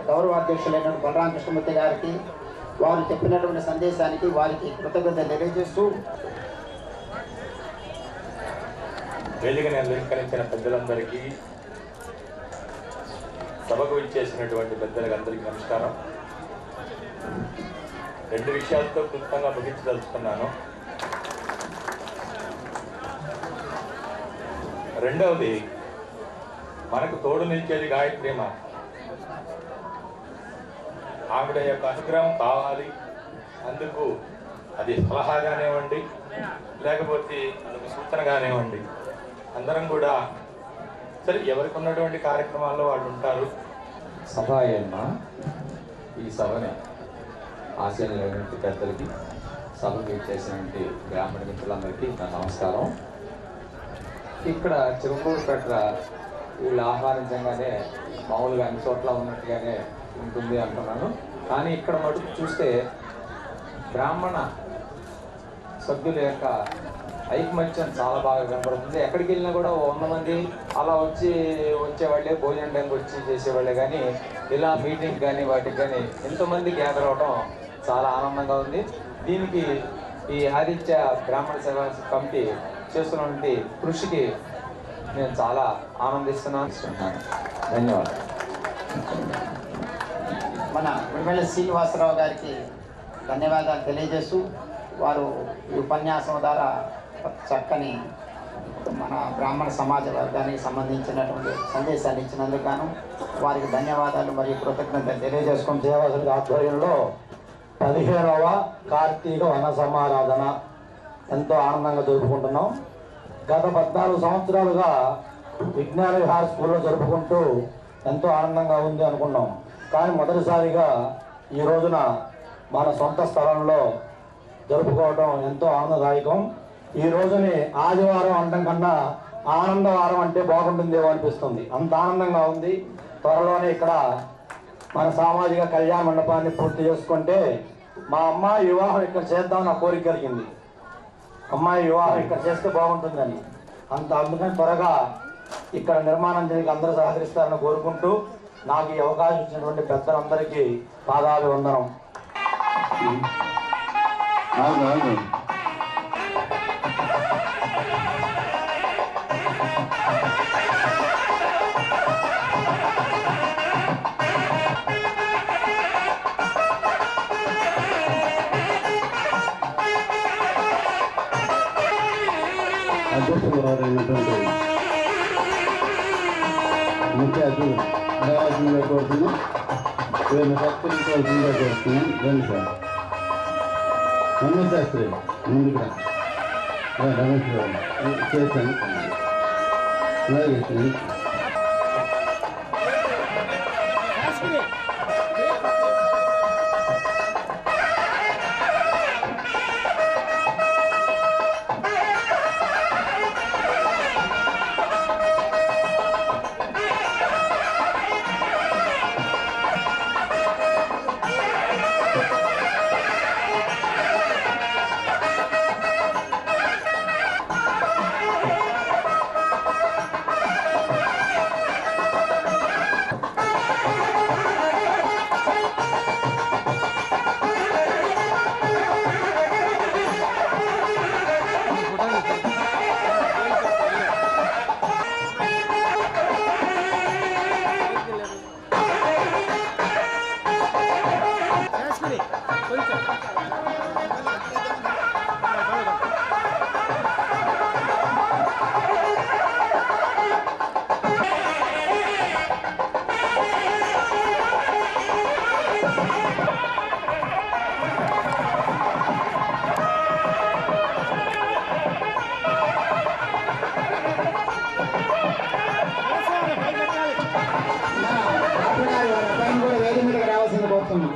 [SPEAKER 10] గౌరవ అధ్యక్షులైనటువంటి బలరామ కృష్ణమూర్తి గారికి వారు చెప్పినటువంటి సందేశానికి వారికి కృతజ్ఞత తెలియజేస్తూ
[SPEAKER 13] వేదికను అలంకరించిన పెద్దలందరికీ, సభకు ఇచ్చేసినటువంటి పెద్దలకు అందరికీ నమస్కారం. 2 విషయాలతో క్లుప్తంగా ముగించదలుచుకున్నాను. రెండవది, మనకు తోడు నిలిచేది గాయత్రి మాత. ఆవిడ యొక్క అనుగ్రహం కావాలి. అందుకు అది సలహా కానివ్వండి, లేకపోతే అదొక సూచన కానివ్వండి, అందరం కూడా సరే ఎవరికి ఉన్నటువంటి కార్యక్రమాల్లో వాళ్ళు ఉంటారు.
[SPEAKER 14] సభ అయినా ఈ సభని ఆశీనులైనటువంటి పెద్దలకి, సభకు చేసినటువంటి బ్రాహ్మణ మిత్రులందరికీ నా నమస్కారం. ఇక్కడ చిరుమూరుపేట వీళ్ళు ఆహ్వానించగానే మామూలుగా అన్ని చోట్ల ఉన్నట్టుగానే ఉంటుంది అంటున్నాను. కానీ ఇక్కడ మటుకు చూస్తే బ్రాహ్మణ సభ్యుల యొక్క ఐకమత్యం చాలా బాగా కనపడుతుంది. ఎక్కడికి వెళ్ళినా కూడా 100 మంది అలా వచ్చేవాళ్ళే, భోజనం టైంకి వచ్చి చేసేవాళ్ళే. కానీ ఇలా మీటింగ్ కానీ వాటికి కానీ ఎంతోమంది గ్యాదర్ అవడం చాలా ఆనందంగా ఉంది. దీనికి ఈ ఆదిత్య బ్రాహ్మణ సేవా కమిటీ చేస్తున్నటువంటి కృషికి నేను చాలా ఆనందిస్తున్నాను. ధన్యవాదాలు.
[SPEAKER 10] మన గుడిమెళ్ళ శ్రీనివాసరావు గారికి ధన్యవాదాలు తెలియజేస్తూ వారు ఈ ఉపన్యాసం ద్వారా చక్కని మన బ్రాహ్మణ సమాజ వర్గానికి సంబంధించినటువంటి సందేశాన్ని ఇచ్చినందుకు గాను వారికి ధన్యవాదాలు మరియు కృతజ్ఞతలు తెలియజేసుకుని
[SPEAKER 8] దేవాసుడి ఆధ్వర్యంలో 15వ కార్తీక వన సమారాధన ఎంతో ఆనందంగా జరుపుకుంటున్నాం. గత 14 సంవత్సరాలుగా విజ్ఞాన విహార స్కూల్లో జరుపుకుంటూ ఎంతో ఆనందంగా ఉంది అనుకున్నాం. కానీ మొదటిసారిగా ఈ రోజున మన సొంత స్థలంలో జరుపుకోవడం ఎంతో ఆనందదాయకం. ఈ రోజుని ఆదివారం అనడం కన్నా ఆనందవారం అంటే బాగుంటుందేమో అనిపిస్తుంది. అంత ఆనందంగా ఉంది. త్వరలోనే ఇక్కడ మన సామాజిక కళ్యాణ మండపాన్ని పూర్తి చేసుకుంటే మా అమ్మాయి వివాహం ఇక్కడ చేద్దాం నా కోరిక కలిగింది. అమ్మాయి వివాహం ఇక్కడ చేస్తే బాగుంటుందని. అందుకని త్వరగా ఇక్కడ నిర్మాణం చేయడానికి అందరూ సహకరిస్తారని కోరుకుంటూ నాకు ఈ అవకాశం ఇచ్చినటువంటి పెద్దలందరికీ పాదాభివందనం.
[SPEAKER 12] అధ్యక్షులు వారైనటువంటి ముఖ్య అతిథులు దేవాలయంగా కోరుతున్నాం. వీరిని సత్కరించవలసిందిగా కోరుతున్నాం. రండి సార్. రమేష్ శాస్త్రి ముందుకు రమేష్ గారు చేశాను. అలాగే
[SPEAKER 10] కూడా వేదిక మీదకి రావాల్సింది కోరుతున్నాం.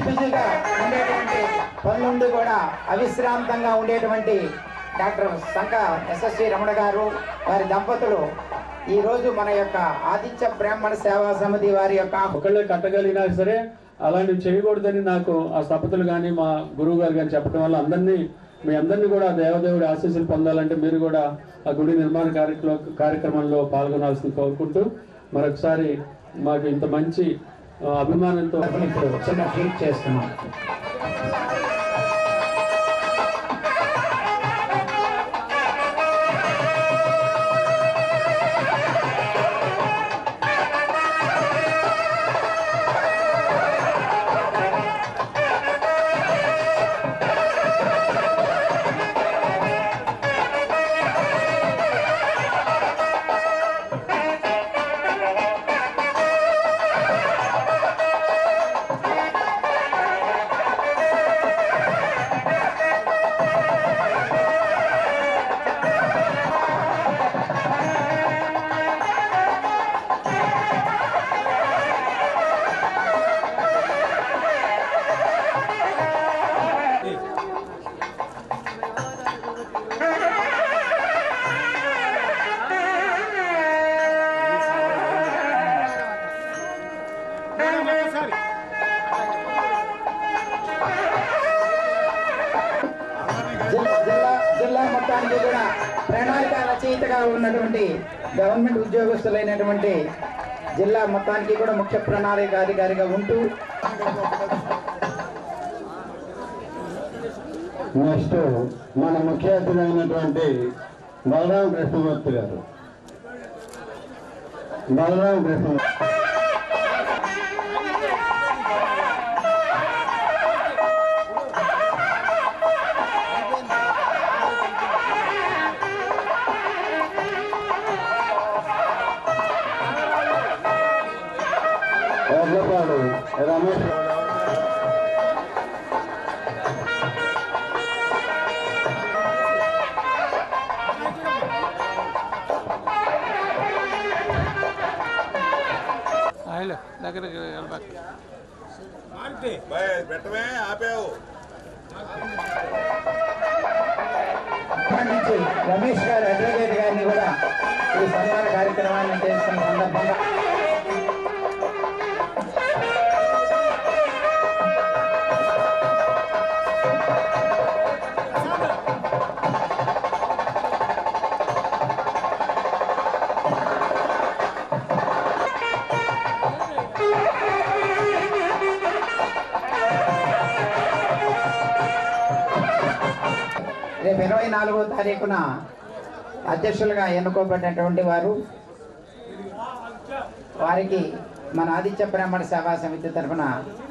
[SPEAKER 10] బిజీగా ఉండేటువంటి పనులుండి కూడా అవిశ్రాంతంగా ఉండేటువంటి డాక్టర్ సంక ఎస్ఎస్సి రమణ గారు వారి దంపతులు ఈ రోజు మన యొక్క ఆదిత్య బ్రాహ్మణ సేవా సమితి వారి యొక్క
[SPEAKER 11] ఒకళ్ళే కట్టగలిగినా సరే అలాంటివి చేయకూడదని నాకు ఆ స్థపతులు కానీ మా గురువు గారు కానీ చెప్పడం వల్ల మీ అందరినీ కూడా దేవదేవుడి ఆశీస్సులు పొందాలంటే మీరు కూడా ఆ గుడి నిర్మాణ కార్యక్రమంలో పాల్గొనాల్సింది కోరుకుంటూ మరొకసారి మాకు ఇంత మంచి అభిమానంతో
[SPEAKER 10] ఇప్పుడు చిన్న ట్రీట్ చేస్తున్నాం. జిల్లా మొత్తానికి కూడా ప్రణాళిక రచయితగా ఉన్నటువంటి గవర్నమెంట్ ఉద్యోగస్తులైనటువంటి జిల్లా మొత్తానికి కూడా ముఖ్య ప్రణాళిక అధికారిగా ఉంటూ
[SPEAKER 12] నెక్స్ట్ మన ముఖ్య అతిథి అయినటువంటి బలరామ కృష్ణమూర్తి గారు. బలరామ కృష్ణ రమేష్
[SPEAKER 3] దగ్గరికి
[SPEAKER 5] పెట్టమే ఆపావు.
[SPEAKER 10] రమేష్ గారు అడ్వకేట్ గారిని కూడా ఈ సన్మాన కార్యక్రమాన్ని చేస్తున్న సందర్భంగా రేపు 24వ తారీఖున అధ్యక్షులుగా ఎన్నుకోబడినటువంటి వారికి మన ఆదిత్య బ్రాహ్మణ సేవా సమితి తరఫున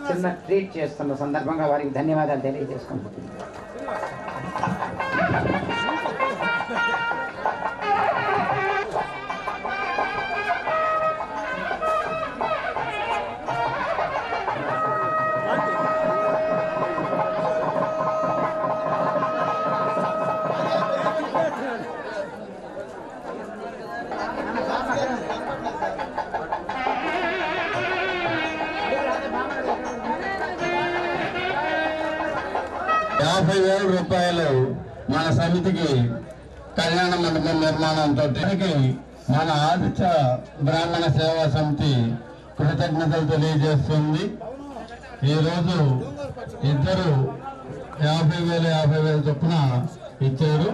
[SPEAKER 10] చిన్న ట్రీట్ చేస్తున్న సందర్భంగా వారికి ధన్యవాదాలు తెలియజేసుకుంటున్నాను.
[SPEAKER 12] 50,000 రూపాయలు మన సమితికి కళ్యాణ మండపం నిర్మాణంతో మన ఆదిత్య బ్రాహ్మణ సేవా సమితి కృతజ్ఞతలు తెలియజేస్తుంది. ఈరోజు ఇద్దరు 50,000 చొప్పున ఇచ్చారు.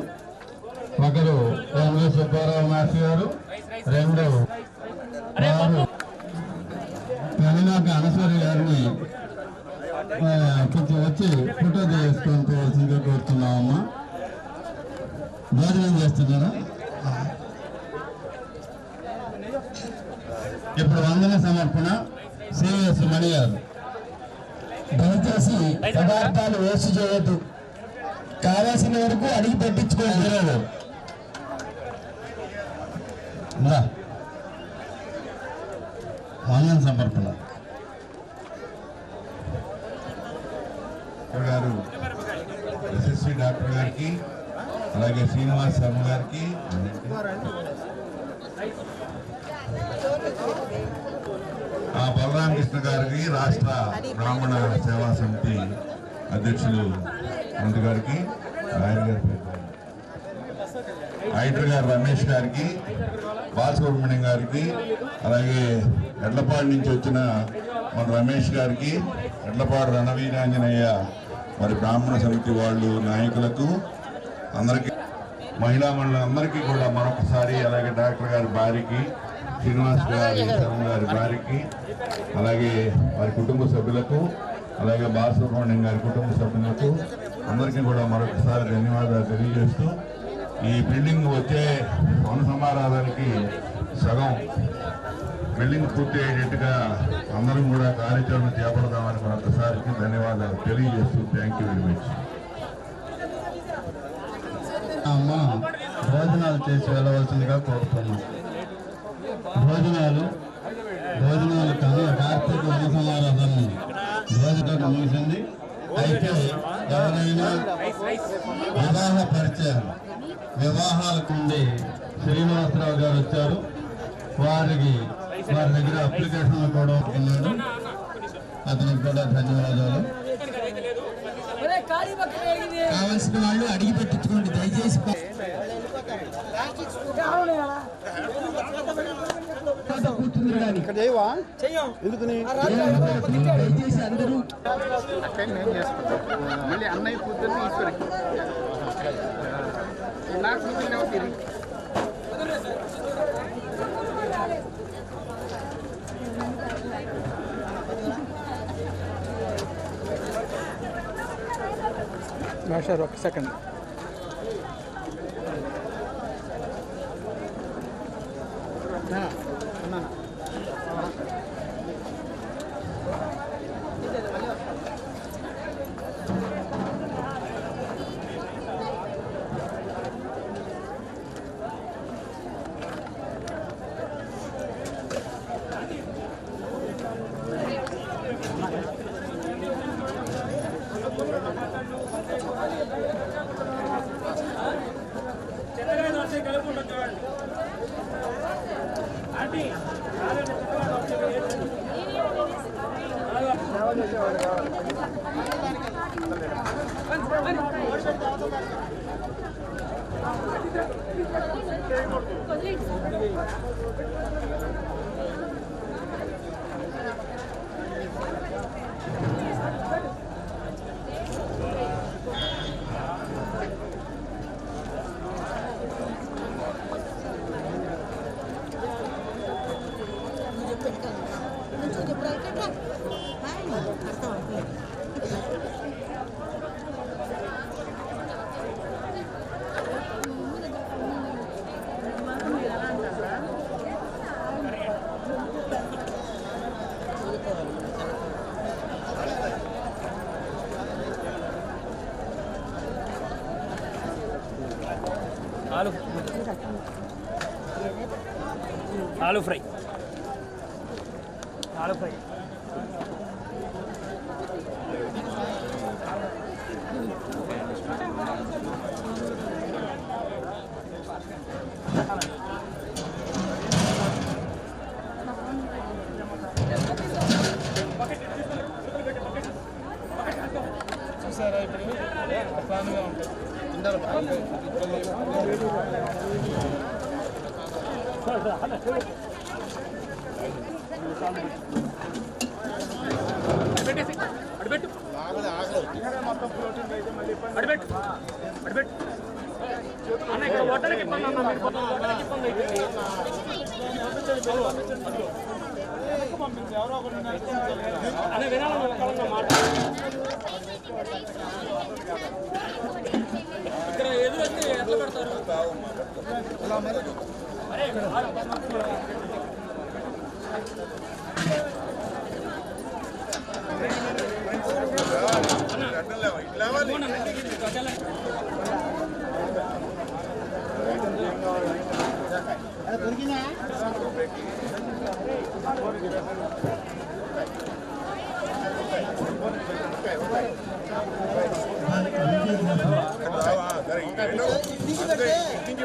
[SPEAKER 12] ఒకరు ఎంవి సుబ్బారావు మాస్టర్ గారు, రెండు పెనమాక అనసూరి గారిని కొంచెం వచ్చి ఫోటో తీసుకోవాల్సిందిగా కోరుతున్నామమ్మా. భోజనం చేస్తున్నారా? ఇప్పుడు వందన సమర్పణ సిఎస్ మణి గారు. దయచేసి పదార్థాలు వేస్ట్ చేయొద్దు, కావాల్సిన వరకు అడిగి పెట్టించుకోలేదు. వందన సమర్పణ
[SPEAKER 15] గారు ఎస్ఎస్సి డాక్టర్ గారికి, అలాగే శ్రీనివాస్ శర్మ గారికి, బలరామకృష్ణ గారికి, రాష్ట్ర బ్రాహ్మణ సేవా సమితి అధ్యక్షులు మంత్రి గారికి, ఆయన గారి ఐటర్ గారు రమేష్ గారికి, బాలసుబ్రహ్మణ్యం గారికి, అలాగే ఎడ్లపాడు నుంచి వచ్చిన మన రమేష్ గారికి, ఎడ్లపాడు రణవీరాంజనేయ మరి బ్రాహ్మణ సమితి వాళ్ళు నాయకులకు అందరికీ, మహిళా మండలందరికీ కూడా మరొకసారి, అలాగే డాక్టర్ గారి భార్యకి, శ్రీనివాస్ గారి శర్మ గారి భార్యకి, అలాగే వారి కుటుంబ సభ్యులకు, అలాగే బాలసుబ్రహ్మణ్యం గారి కుటుంబ సభ్యులకు అందరికీ కూడా మరొకసారి ధన్యవాదాలు తెలియజేస్తూ, ఈ బిల్డింగ్ వచ్చే పౌన సమారాధానికి సగం బిల్డింగ్ పూర్తి అయ్యేట్టుగా అందరం కూడా కార్యాచరణ చేపడదామని మరొకసారి ధన్యవాదాలు తెలియజేస్తూ థ్యాంక్ యూ వెరీ మచ్.
[SPEAKER 12] అమ్మ భోజనాలు చేసి వెళ్ళవలసిందిగా కోరుతున్నాం. భోజనాలు కన్నా కార్తీక వన సమారాధనని భోజనం ముగిసింది. అయితే ఎవరైనా వివాహ పరిచయం వివాహాలకు ఉండి శ్రీనివాసరావు గారు వచ్చారు. వారి దగ్గర అప్లికేషన్ కూడా ఉన్నాడు. అతనికి కూడా ధన్యవాదాలు. కావలసిన వాళ్ళు అడిగి పెట్టించుకోండి దయచేసి. దయచేసి అందరూ
[SPEAKER 1] మళ్ళీ అన్నయ్య కూతురు ఈశ్వరి నా కూతురు అవుతుంది. మాస్టర్ ఒక సెకండ్.
[SPEAKER 3] ఆలు ఫ్రై చూసారా ఇప్పుడు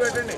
[SPEAKER 5] పెట్టండి.